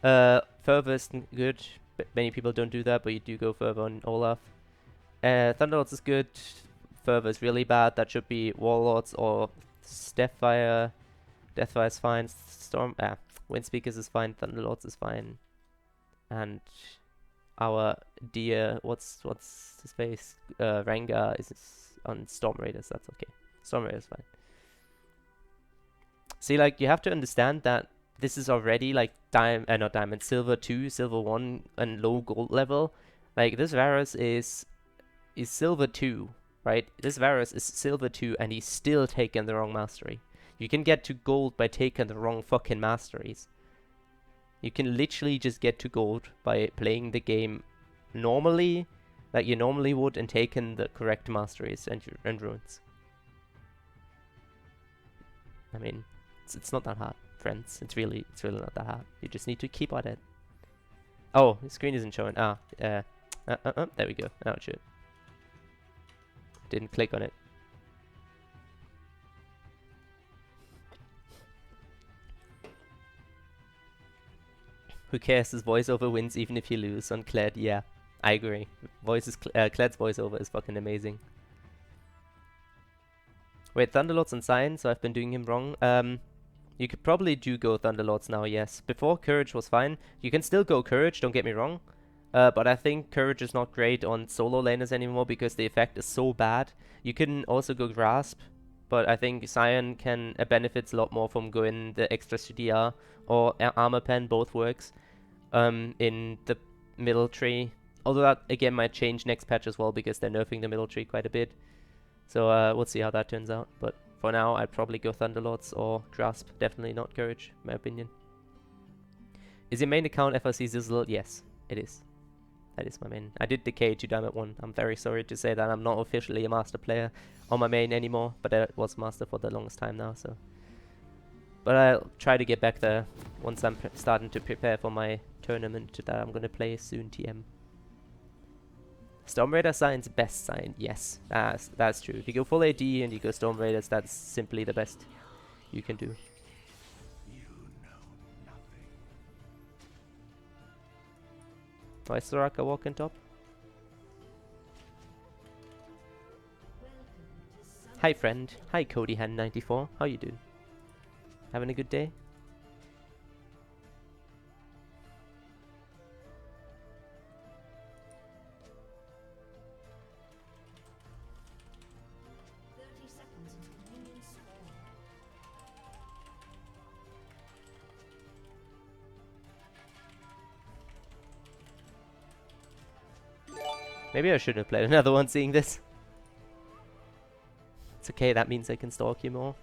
Fervor is good. Many people don't do that, but you do go Fervor on Olaf. Thunderlords is good. Fervor is really bad. That should be Warlords or Deathfire. Deathfire is fine. Windspeakers is fine. Thunderlords is fine. And our dear, what's his face? Rengar is on Storm Raiders. That's okay. Storm Raiders fine. See, like, you have to understand that this is already like not diamond, silver 2, silver 1, and low gold level. Like, this Varus is silver 2, right? This Varus is silver 2, and he's still taking the wrong mastery. You can get to gold by taking the wrong fucking masteries. You can literally just get to gold by playing the game normally, like you normally would, and taking the correct masteries and runes. I mean, it's not that hard, friends. It's really not that hard. You just need to keep at it. Oh, the screen isn't showing. There we go. Now it should. Didn't click on it. Who cares? His voiceover wins even if you lose on Kled. Yeah, I agree. Kled's voiceover is fucking amazing. Wait, Thunderlords and Cyan, so I've been doing him wrong. You could probably go Thunderlords now, yes. Before, Courage was fine. You can still go Courage, don't get me wrong. But I think Courage is not great on solo laners anymore because the effect is so bad. You can also go Grasp, but I think Cyan benefits a lot more from going the extra CDR or Armor Pen, both works. In the middle tree. Although that again might change next patch as well because they're nerfing the middle tree quite a bit. So we'll see how that turns out. But for now, I'd probably go Thunderlords or Grasp. Definitely not Courage, in my opinion. Is your main account FRC Zizzle? Yes, it is. That is my main. I did decay to Diamond 1. I'm very sorry to say that I'm not officially a master player on my main anymore. But I was master for the longest time now, so. But I'll try to get back there once I'm starting to prepare for my tournament that I'm gonna play soon, TM. Storm Raider Cyan's best Cyan, yes, that's true. If you go full AD and you go Storm Raiders, that's simply the best you can do. Why is Soraka walking top? Hi friend, hi CodyHan94, how you doing? Having a good day? Maybe I shouldn't have played another one seeing this. It's okay, that means I can stalk you more.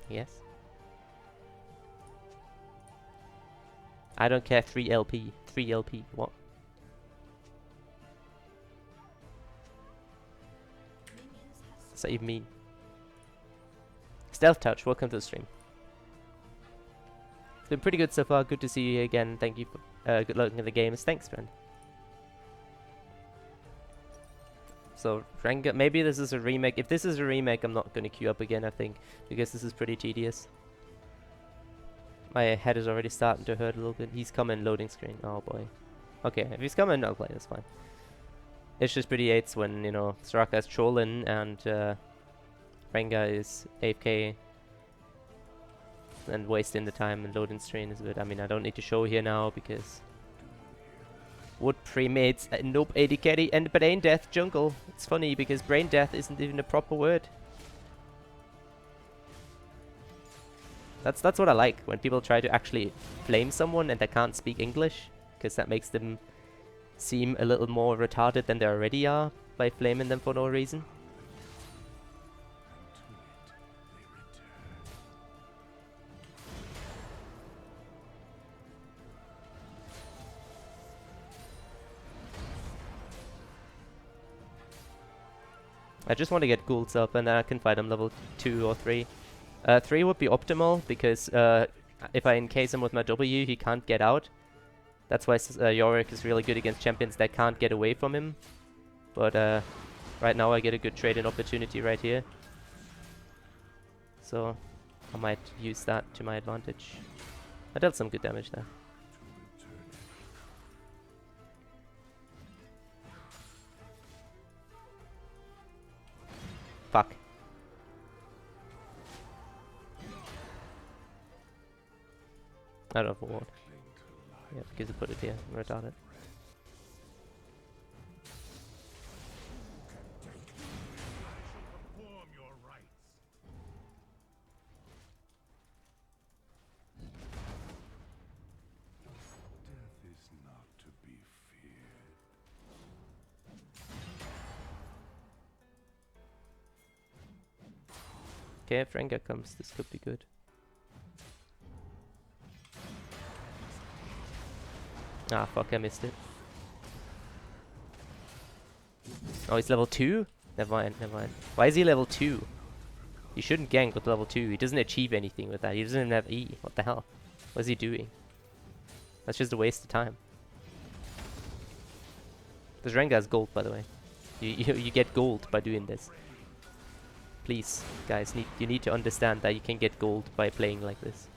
Yes. I don't care, 3 LP. 3 LP, what? Does that even mean? Stealth Touch, welcome to the stream. It's been pretty good so far, good to see you here again. Thank you for good luck in the games. Thanks, friend. So, Rengar, maybe this is a remake. If this is a remake, I'm not going to queue up again, I think, because this is pretty tedious. My head is already starting to hurt a little bit. He's coming, loading screen. Oh boy. Okay, if he's coming, I'll play, that's fine. It's just pretty aids when, you know, Soraka is trolling and Rengar is AFK and wasting the time and loading screen is a bit. I mean, I don't need to show here now because would premates nope AD carry and brain death jungle. It's funny because brain death isn't even a proper word. That's what I like when people try to actually flame someone and they can't speak English, because that makes them seem a little more retarded than they already are by flaming them for no reason. I just want to get Ghouls up and then I can fight him level 2 or 3. 3 would be optimal because if I encase him with my W, he can't get out. That's why Yorick is really good against champions that can't get away from him. But right now I get a good trade-in opportunity right here. So I might use that to my advantage. I dealt some good damage there. Fuck. I don't have a ward. Yeah, because I put it here. I'm retarded. Okay, if Rengar comes, this could be good. Ah, fuck, I missed it. Oh, he's level 2? Never mind, never mind. Why is he level 2? You shouldn't gank with level 2. He doesn't achieve anything with that. He doesn't even have E. What the hell? What is he doing? That's just a waste of time. This Rengar's gold, by the way. You get gold by doing this. Please, guys, you need to understand that you can get gold by playing like this.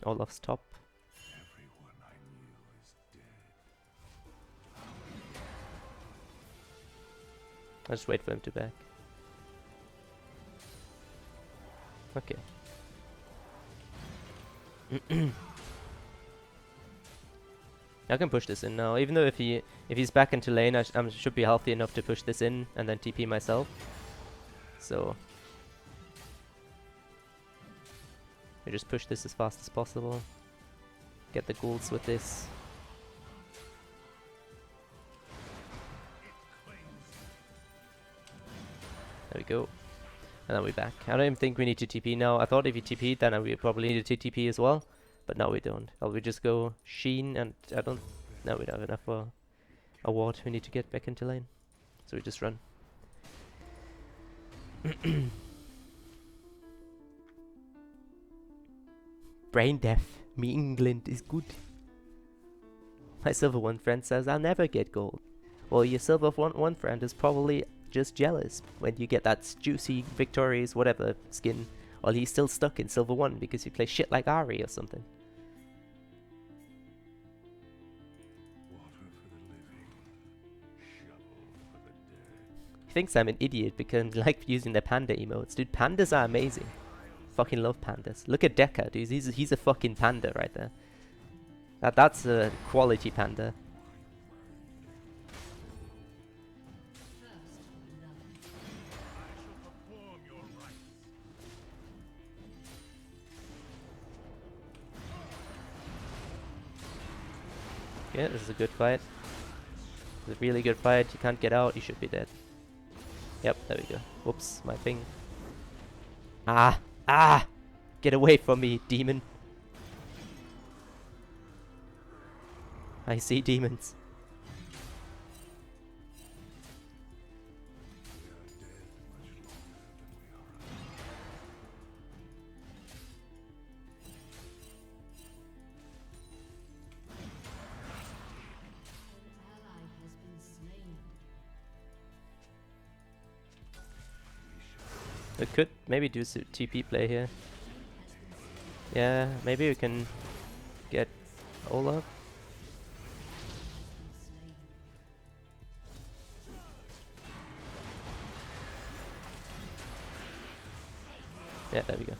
Olaf's top. Everyone I knew is dead. I'll just wait for him to back. Okay. I can push this in now, even though if he's back into lane, I should be healthy enough to push this in and then TP myself. So we just push this as fast as possible. Get the ghouls with this. There we go. And then we're back. I don't even think we need to TP now. I thought if you TP'd, then we probably needed to TP as well. But now we don't. We just go Sheen, and I don't... No, we don't have enough for a ward. We need to get back into lane. So we just run. Brain death. Me England is good. My Silver 1 friend says I'll never get gold. Well, your Silver 1 friend is probably just jealous when you get that juicy Victorious whatever skin, while he's still stuck in Silver 1 because you play shit like Ari or something. Water for the living, shovel for the dead. He thinks I'm an idiot because I like using the panda emotes. Dude, pandas are amazing. Fucking love pandas. Look at Deca, dude. He's a fucking panda right there. That's a quality panda. Yeah, this is a good fight. This is a really good fight. You can't get out, you should be dead. Yep, there we go. Whoops, my thing. Ah! Ah! Get away from me, demon. I see demons. We could maybe do some TP play here. Yeah, maybe we can get Olaf. Yeah, there we go.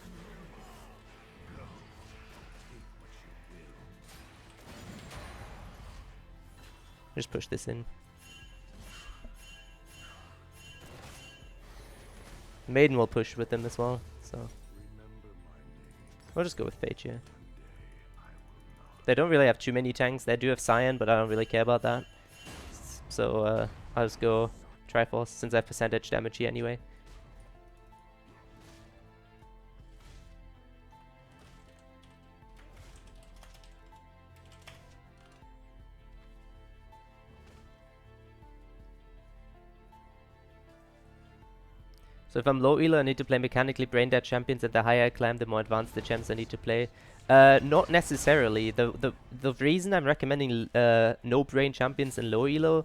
Just push this in. Maiden will push with them as well, so we'll just go with Fate here. They don't really have too many tanks. They do have Cyan, but I don't really care about that. So I'll just go Triforce since I have percentage damage here anyway. So if I'm low elo, I need to play mechanically brain dead champions, and the higher I climb, the more advanced the champs I need to play. Not necessarily. The reason I'm recommending no brain champions in low elo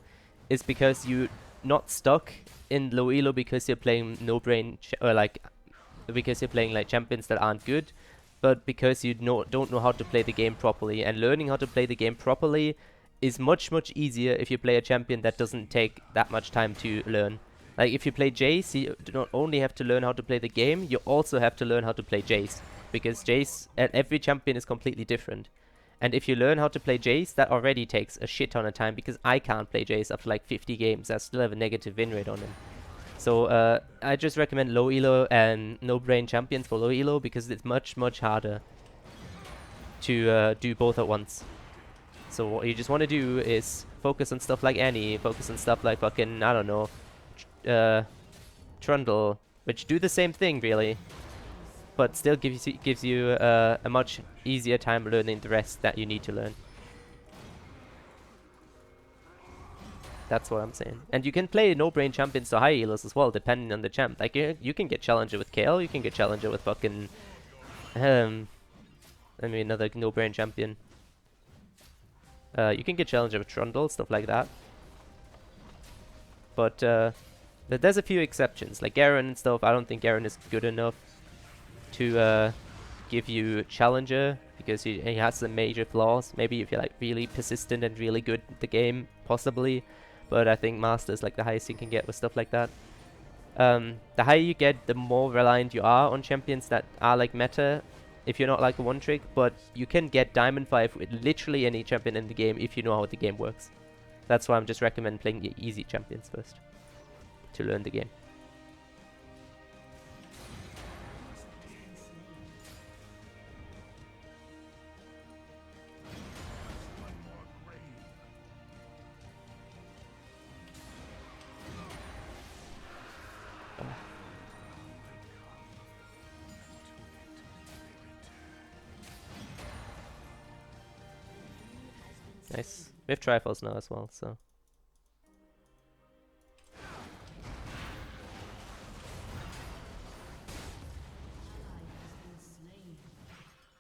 is because you're not stuck in low elo because you're playing no brain or like because you're playing like champions that aren't good, but because you don't know how to play the game properly. And learning how to play the game properly is much easier if you play a champion that doesn't take that much time to learn. Like if you play Jace, you do not only have to learn how to play the game, you also have to learn how to play Jace. Because Jace, and every champion is completely different. And if you learn how to play Jace, that already takes a shit ton of time, because I can't play Jace after like 50 games. I still have a negative win rate on him. So I just recommend low elo and no brain champions for low elo, because it's much harder to do both at once. So what you just want to do is focus on stuff like Annie, focus on stuff like fucking, I don't know, Trundle, which do the same thing really, but still gives you a much easier time learning the rest that you need to learn. That's what I'm saying. And you can play no-brain champions to high healers as well, depending on the champ. Like you can get Challenger with Kayle, you can get Challenger with fucking I mean another no-brain champion. You can get Challenger with Trundle, stuff like that. But there's a few exceptions, like Garen and stuff. I don't think Garen is good enough to give you Challenger, because he has some major flaws. Maybe if you're like really persistent and really good at the game, possibly. But I think Master is like the highest you can get with stuff like that. The higher you get, the more reliant you are on champions that are like meta, if you're not like a one trick. But you can get Diamond 5 with literally any champion in the game if you know how the game works. That's why I'm just recommend playing the easy champions first to learn the game. Nice. We have Triforce now as well, so.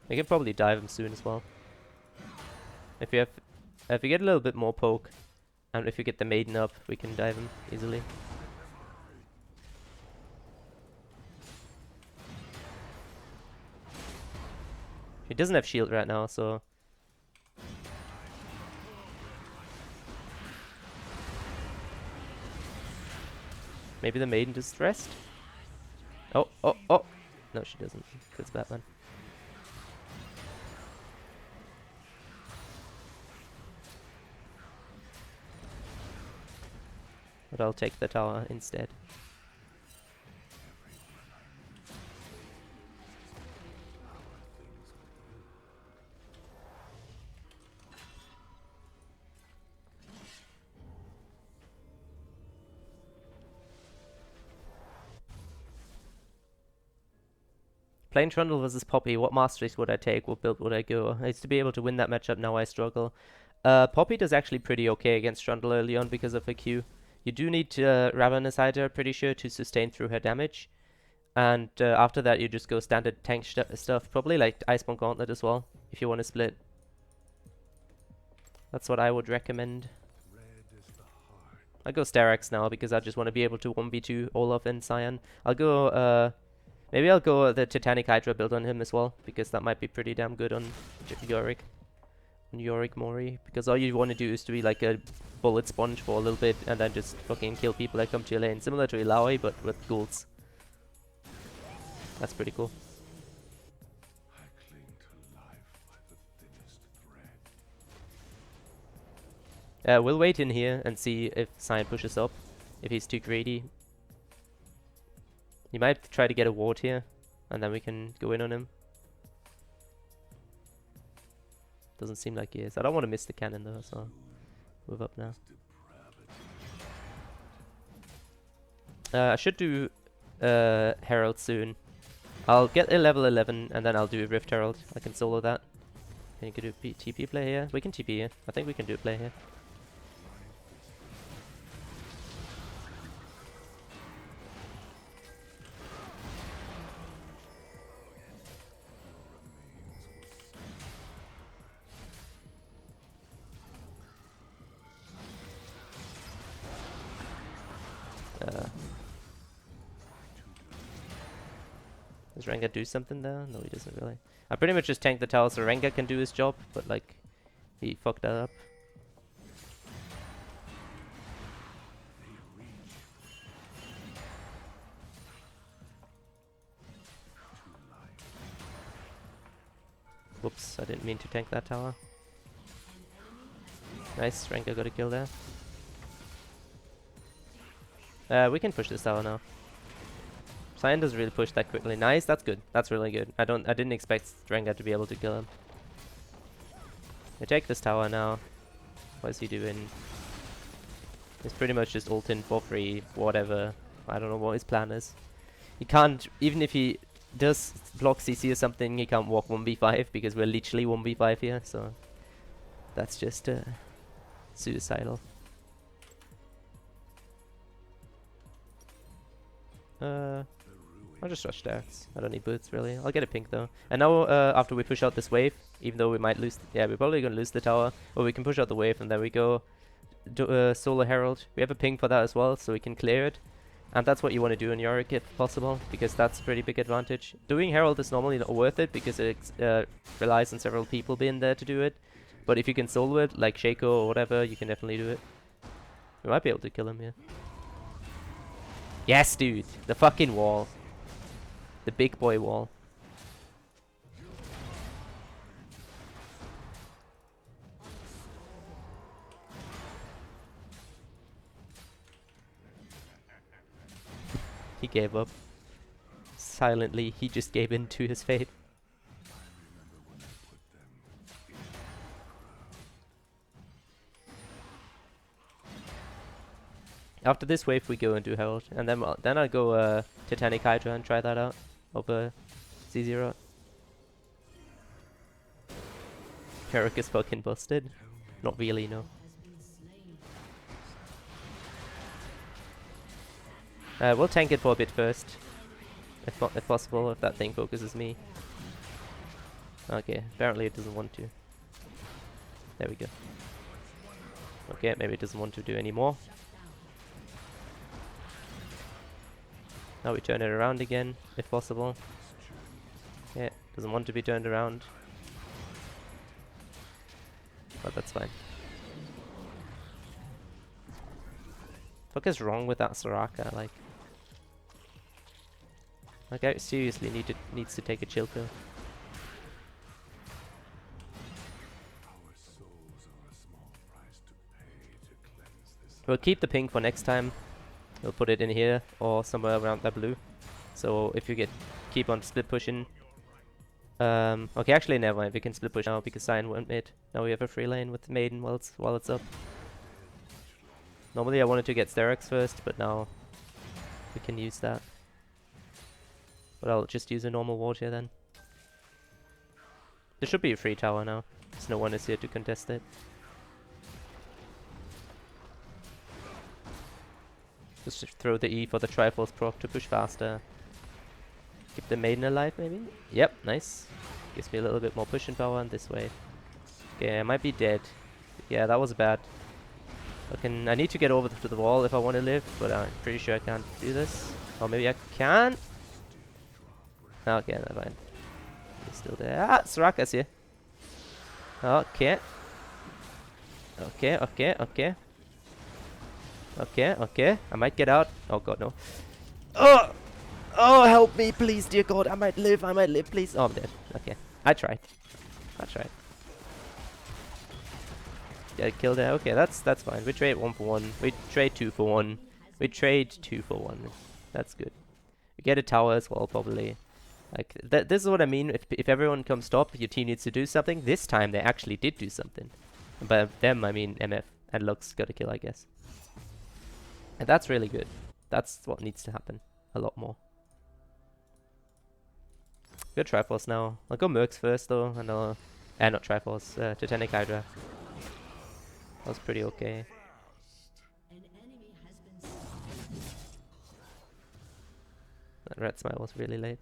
We can probably dive him soon as well. If you get a little bit more poke, and if you get the maiden up, we can dive him easily. He doesn't have shield right now, so. Maybe the maiden just rest? Oh. No, she doesn't. It's Batman. But I'll take the tower instead. Playing Trundle versus Poppy, what masteries would I take? What build would I go? I used to be able to win that matchup, now I struggle. Poppy does actually pretty okay against Trundle early on because of her Q. You do need Ravenous Hider, pretty sure, to sustain through her damage. And after that, you just go standard tank stuff. Probably like Iceborne Gauntlet as well, if you want to split. That's what I would recommend. I'll go Sterak's now because I just want to be able to 1v2 Olaf and Cyan. I'll go, maybe I'll go the Titanic Hydra build on him as well, because that might be pretty damn good on Yorick. On Yorick Mori, because all you want to do is to be like a bullet sponge for a little bit and then just fucking kill people that come to your lane. Similar to Ilaoi, but with ghouls. That's pretty cool. I cling to life by the thinnest thread. We'll wait in here and see if Cyan pushes up. If he's too greedy. He might try to get a ward here, and then we can go in on him. Doesn't seem like he is. I don't want to miss the cannon though, so I'll move up now. I should do Herald soon. I'll get a level 11 and then I'll do Rift Herald. I can solo that. Can you do TP play here? We can TP here. I think we can do a play here. Does Rengar do something there? No, he doesn't really. I pretty much just tanked the tower so Rengar can do his job, but like, he fucked that up. Whoops, I didn't mean to tank that tower. Nice, Rengar got a kill there. We can push this tower now. Cyan doesn't really push that quickly. Nice, that's good. That's really good. I didn't expect Rengar to be able to kill him. I take this tower now. What is he doing? He's pretty much just ulting for free, whatever. I don't know what his plan is. He can't, even if he does block CC or something, he can't walk 1v5 because we're literally 1v5 here, so that's just suicidal. I'll just rush darts. I don't need boots really. I'll get a pink though. And now after we push out this wave, even though we might lose, yeah, we're probably gonna lose the tower, but we can push out the wave and then we go Solar Herald. We have a ping for that as well, so we can clear it. And that's what you want to do in Yorick if possible, because that's a pretty big advantage. Doing Herald is normally not worth it, because it relies on several people being there to do it. But if you can solo it, like Shaco or whatever, you can definitely do it. We might be able to kill him here. Yes, dude! The fucking wall. The big boy wall. He gave up. Silently, he just gave in to his fate. After this wave we go and do Herald, and then I'll go Titanic Hydra and try that out over C0. Yorick is fucking busted. Not really, no. We'll tank it for a bit first, if possible, if that thing focuses me. Okay, apparently it doesn't want to. There we go. Okay, maybe it doesn't want to do any more. Now we turn it around again, if possible. Yeah, doesn't want to be turned around. But that's fine. What is wrong with that Soraka? Like I seriously needs to take a chill pill. We'll keep the ping for next time. We'll put it in here or somewhere around that blue. So if you keep on split pushing. Okay, actually never mind. We can split push now because Cyan went mid. Now we have a free lane with Maiden while it's up. Normally I wanted to get Sterex first, but now we can use that. But I'll just use a normal ward here then. There should be a free tower now, because no one is here to contest it. Just throw the E for the Triforce proc to push faster. Keep the Maiden alive maybe? Yep, nice. Gives me a little bit more pushing power in this way. Okay, I might be dead. Yeah, that was bad. I need to get over to the wall if I want to live, but I'm pretty sure I can't do this. Or maybe I can? Okay, never mind. He's still there. Ah, Soraka's here. Okay. Okay. Okay. I might get out. Oh god, no. Oh! Oh, help me, please, dear god. I might live, please. Oh, I'm dead. Okay. I tried. Yeah, kill there. Okay, that's fine. We trade 1 for 1. We trade 2 for 1. We trade 2 for 1. That's good. We get a tower as well, probably. Like, this is what I mean. If everyone comes top, your team needs to do something. This time, they actually did do something. And by them, I mean MF. And Lux got a kill, I guess. And that's really good. That's what needs to happen. A lot more. Go Triforce now. I'll go Mercs first, though. And I'll... not Triforce. Titanic Hydra. That was pretty okay. That red smile was really late.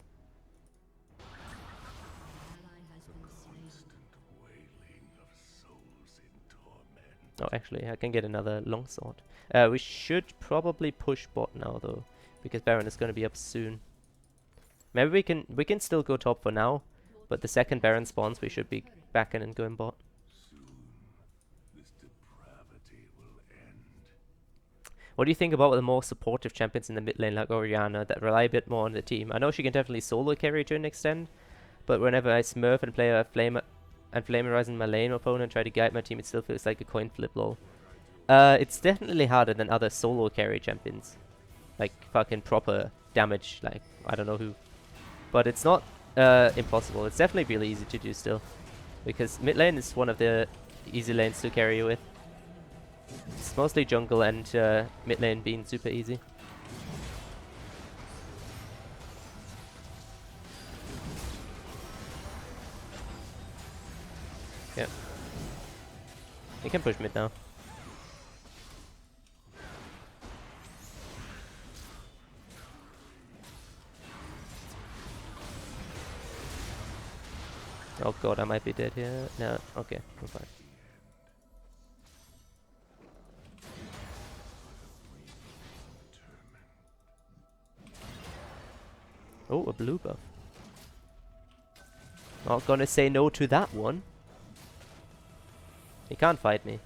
Oh, actually, I can get another longsword. We should probably push bot now though, because Baron is going to be up soon. Maybe we can still go top for now, but the second Baron spawns, we should be back in and going bot. This depravity will end. What do you think about the more supportive champions in the mid lane like Orianna that rely a bit more on the team? I know she can definitely solo carry to an extent, but whenever I smurf and play a Flamerize in my lane opponent and try to guide my team, it still feels like a coin flip lol. It's definitely harder than other solo carry champions. Like fucking proper damage, like I don't know who. But it's not impossible. It's definitely really easy to do still. Because mid lane is one of the easy lanes to carry with. It's mostly jungle and mid lane being super easy. Yep. You can push mid now. Oh god, I might be dead here. No, okay, I'm fine. Oh, a blue buff. Not gonna say no to that one. He can't fight me.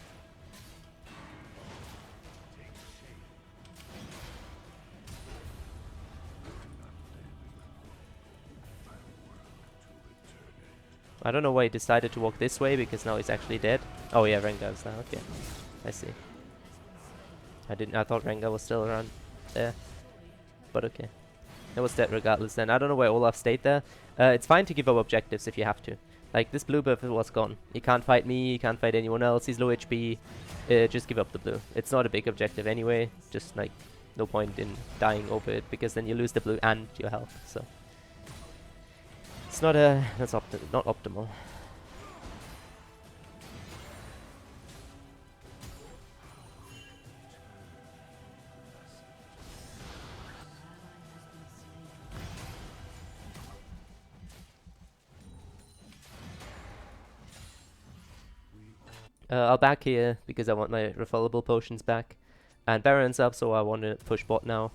I don't know why he decided to walk this way, because now he's actually dead. Oh yeah, Rengar's now, okay. I see. I thought Rengar was still around there. But okay. It was dead regardless then. I don't know why Olaf stayed there. It's fine to give up objectives if you have to. Like, this blue buff was gone. He can't fight me, he can't fight anyone else, he's low HP. Just give up the blue. It's not a big objective anyway. Just, like, no point in dying over it, because then you lose the blue and your health, so. It's not not optimal. I'll back here because I want my refillable potions back. And Baron's up, so I want to push bot now.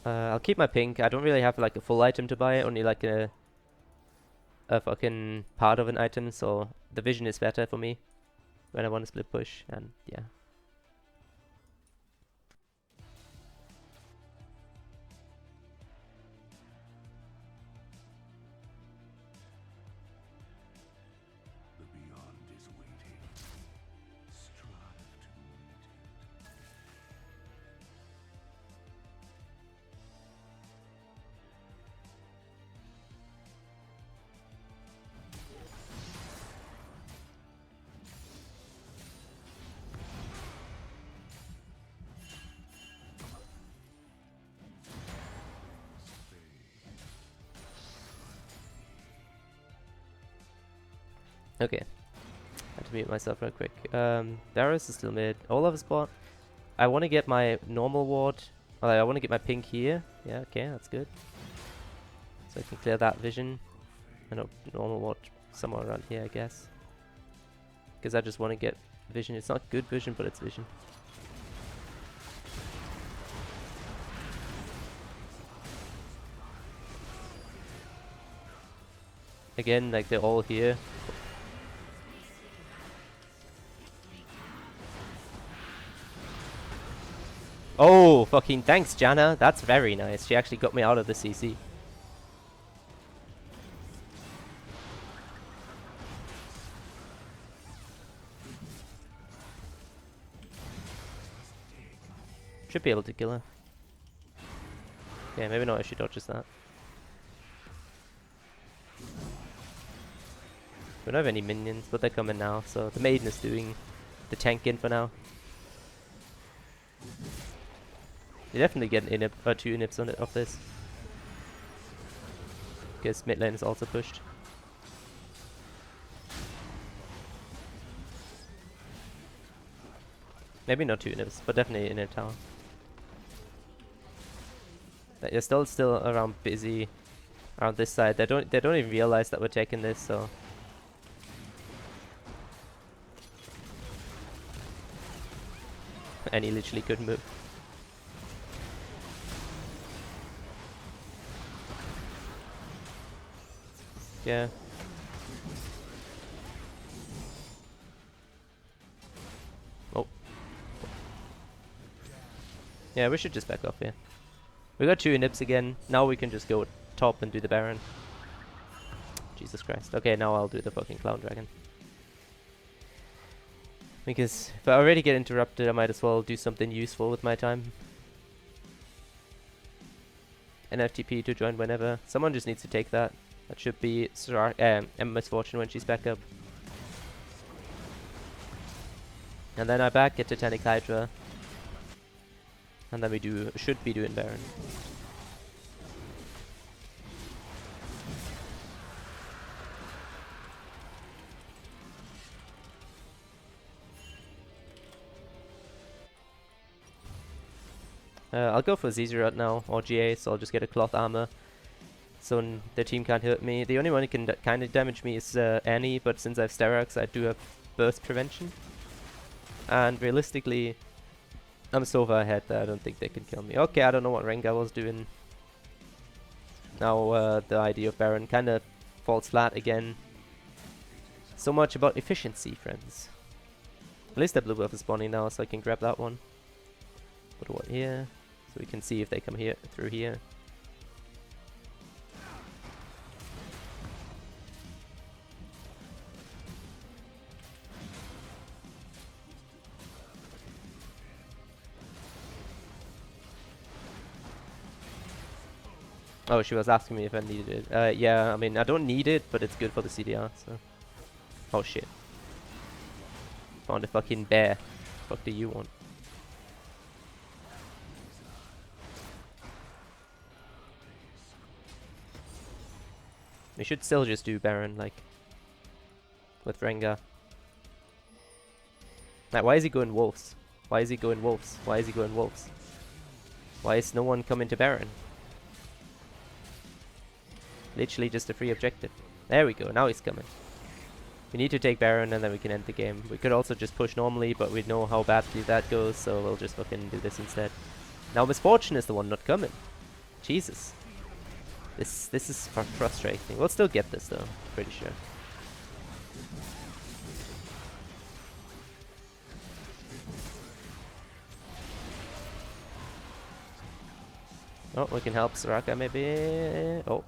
I'll keep my pink. I don't really have like a full item to buy, only like a fucking part of an item, so the vision is better for me when I want to split push, and yeah. The beyond is waiting. Strive to meet it. Okay. I have to mute myself real quick. Darius is still mid. Olaf is bot. I want to get my normal ward. I want to get my pink here. Yeah, okay, that's good. So I can clear that vision. I know normal ward somewhere around here, I guess. Because I just want to get vision. It's not good vision, but it's vision. Again, like they're all here. Oh, fucking thanks, Janna. That's very nice. She actually got me out of the CC. Should be able to kill her. Yeah, maybe not if she dodges that. We don't have any minions, but they're coming now, so the maiden is doing the tanking for now. You definitely get an inhib or 2 inhibs on it off this. Because mid lane is also pushed. Maybe not 2 inhibs, but definitely in a tower. They're still around busy around this side. They don't even realize that we're taking this, so. And he literally couldn't move. Yeah. Oh. Yeah, we should just back off here. We got 2 nips again. Now we can just go top and do the Baron. Jesus Christ. Okay, now I'll do the fucking Clown Dragon. Because if I already get interrupted, I might as well do something useful with my time. NFTP to join whenever. Someone just needs to take that. That should be Emma's Fortune when she's back up. And then I back get Titanic Hydra. And then we should be doing Baron. I'll go for Zezerot now, or GA, so I'll just get a cloth armor. So the team can't hurt me. The only one who can kind of damage me is Annie, but since I have Sterox, I do have burst prevention. And realistically, I'm so far ahead that I don't think they can kill me. Okay, I don't know what Rengar was doing. Now the idea of Baron kind of falls flat again. So much about efficiency, friends. At least the blue buff is spawning now, so I can grab that one. Put what here, so we can see if they come here through here. Oh, she was asking me if I needed it. Yeah, I mean, I don't need it, but it's good for the CDR, so... Oh shit. Found a fucking bear. Fuck do you want? We should still just do Baron, like... with Rengar. Like, why is he going Wolves? Why is he going Wolves? Why is he going Wolves? Why is no one coming to Baron? Literally just a free objective. There we go, now he's coming. We need to take Baron and then we can end the game. We could also just push normally, but we know how badly that goes, so we'll just fucking do this instead. Now Misfortune is the one not coming. Jesus. This is frustrating. We'll still get this though, pretty sure. Oh, we can help Soraka maybe. Oh.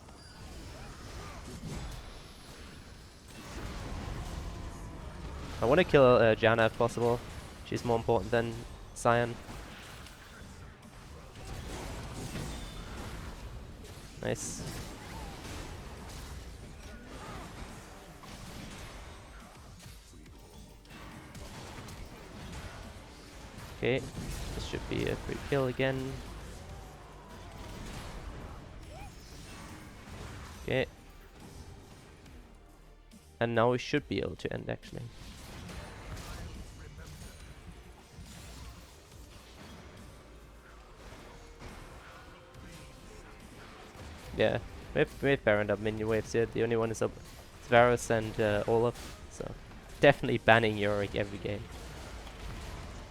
I want to kill Janna if possible. She's more important than Sion. Nice. Okay, this should be a free kill again. Okay. And now we should be able to end actually. Yeah, we've Baroned up minion waves here. The only one is up Varus and Olaf, so definitely banning Yorick every game.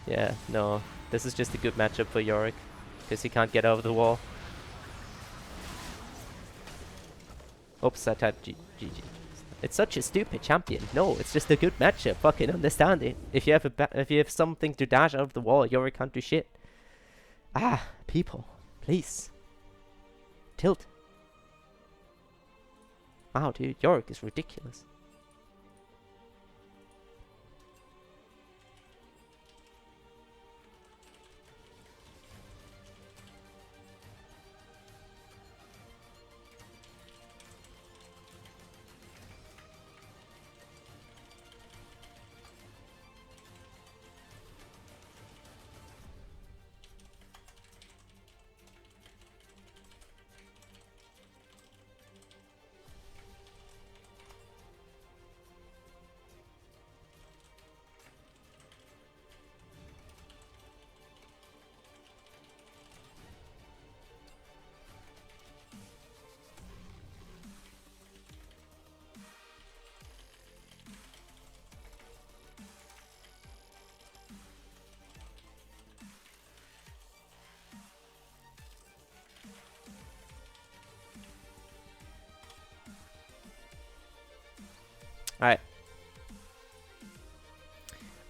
Yeah, no, this is just a good matchup for Yorick, because he can't get over the wall. Oops, I typed GG. It's such a stupid champion. No, it's just a good matchup. Fucking understand it. If you have something to dash out of the wall, Yorick can't do shit. Ah, people, please. Tilt. Wow, dude, Yorick is ridiculous.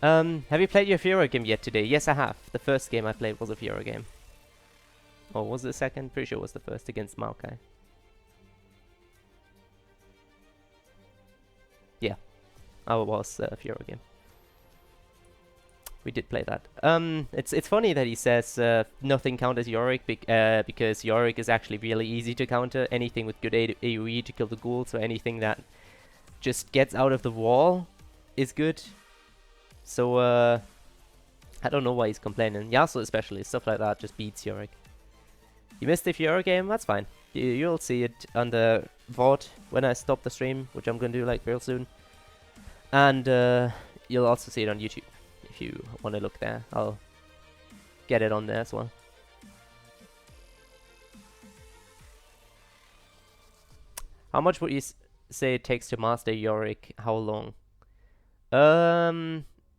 Have you played your Fiora game yet today? Yes, I have. The first game I played was a Fiora game. Or was it the second? Pretty sure it was the first against Maokai. Yeah, our was a Fiora game. We did play that. It's funny that he says nothing counters Yorick because Yorick is actually really easy to counter. Anything with good AoE to kill the ghoul, so anything that just gets out of the wall is good. So I don't know why he's complaining. Yasuo especially, stuff like that just beats Yorick. You missed the Fiora game? That's fine. You'll see it on the VOD when I stop the stream, which I'm gonna do like real soon. And you'll also see it on YouTube. If you want to look there, I'll get it on there as well. How much would you say it takes to master Yorick? How long?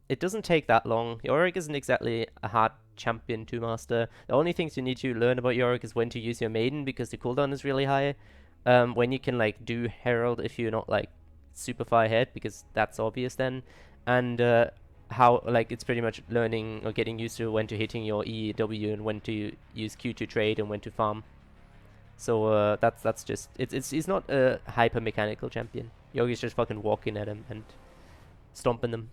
It doesn't take that long. Yorick isn't exactly a hard champion to master. The only things you need to learn about Yorick is when to use your maiden, because the cooldown is really high. When you can like do Herald if you're not like super far ahead, because that's obvious then. And how like it's pretty much learning or getting used to when to hitting your EW and when to use Q to trade and when to farm. So that's just it's not a hyper mechanical champion. Yogi's just fucking walking at him and stomping them.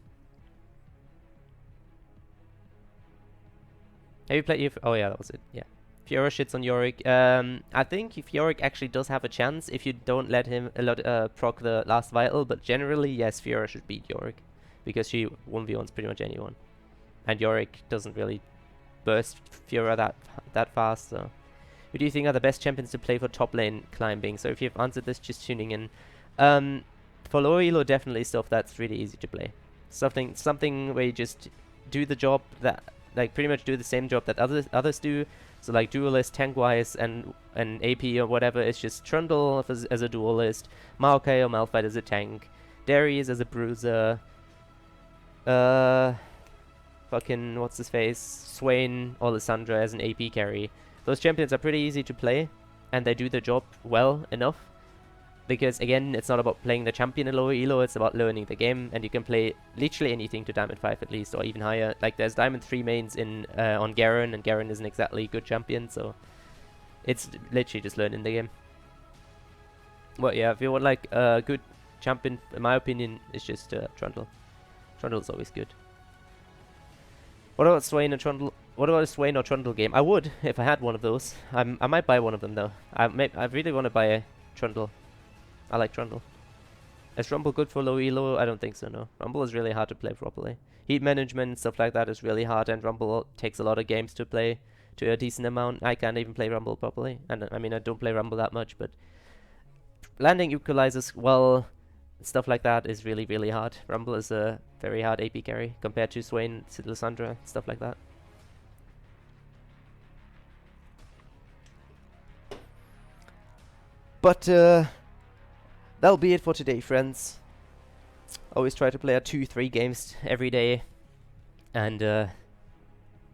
Have you played? Oh yeah, that was it. Yeah. Fiora shits on Yorick. I think if Yorick actually does have a chance if you don't let him proc the last vital, but generally yes, Fiora should beat Yorick. Because she 1v1s pretty much anyone. And Yorick doesn't really burst Fiora that fast, so... Who do you think are the best champions to play for top lane climbing? So if you've answered this, just tuning in. For lower elo, definitely stuff that's really easy to play. Something where you just do the job that... Like, pretty much do the same job that others do. So like duelist, tank-wise, and AP or whatever, it's just Trundle as a duelist, Maokai or Malphite as a tank, Darius as a bruiser, fucking what's his face, Swain or Lissandra as an AP carry. Those champions are pretty easy to play, and they do their job well enough. Because again, it's not about playing the champion in lower elo, it's about learning the game, and you can play literally anything to Diamond 5 at least, or even higher. Like there's Diamond 3 mains in on Garen, and Garen isn't exactly a good champion, so it's literally just learning the game. But yeah, if you want like a good champion, in my opinion, it's just Trundle. Trundle's always good. What about Swain and Trundle? What about a Swain or Trundle game? I would, if I had one of those. I might buy one of them though. I really want to buy a Trundle. I like Trundle. Is Rumble good for low elo? I don't think so, no. Rumble is really hard to play properly. Heat management, stuff like that is really hard, and Rumble takes a lot of games to play to a decent amount. I can't even play Rumble properly. And I mean, I don't play Rumble that much, but landing equalizers, well, stuff like that is really, really hard. Rumble is a very hard AP carry compared to Swain, Lissandra, stuff like that. But that'll be it for today, friends. Always try to play 2-3 games every day, and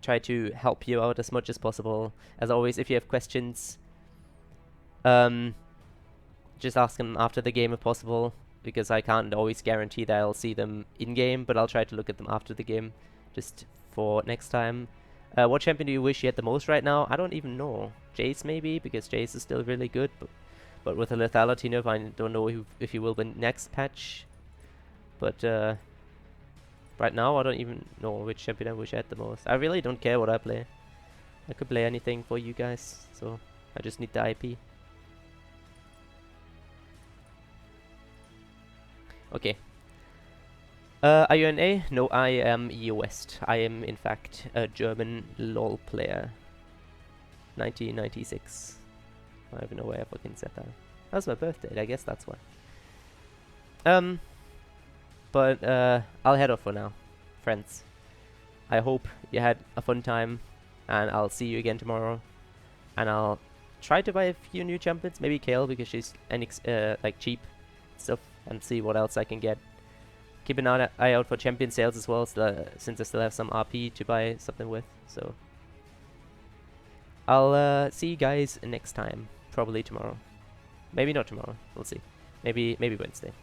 try to help you out as much as possible. As always, if you have questions, just ask them after the game if possible, because I can't always guarantee that I'll see them in-game, but I'll try to look at them after the game, just for next time. What champion do you wish you had the most right now? I don't even know. Jace maybe, because Jace is still really good, but with a lethality nerf, I don't know if he will win next patch. But right now, I don't even know which champion I wish I had the most. I really don't care what I play. I could play anything for you guys, so I just need the IP. Okay. Are you an A? No, I am E West. I am, in fact, a German LoL player. 1996. I don't even know where I fucking said that. That was my birthday, I guess that's why. But I'll head off for now, friends. I hope you had a fun time, and I'll see you again tomorrow. And I'll try to buy a few new champions, maybe Kale, because she's like cheap stuff, and see what else I can get. Keep an eye out for champion sales as well, since I still have some RP to buy something with. So I'll see you guys next time, probably tomorrow. Maybe not tomorrow, we'll see. Maybe Wednesday.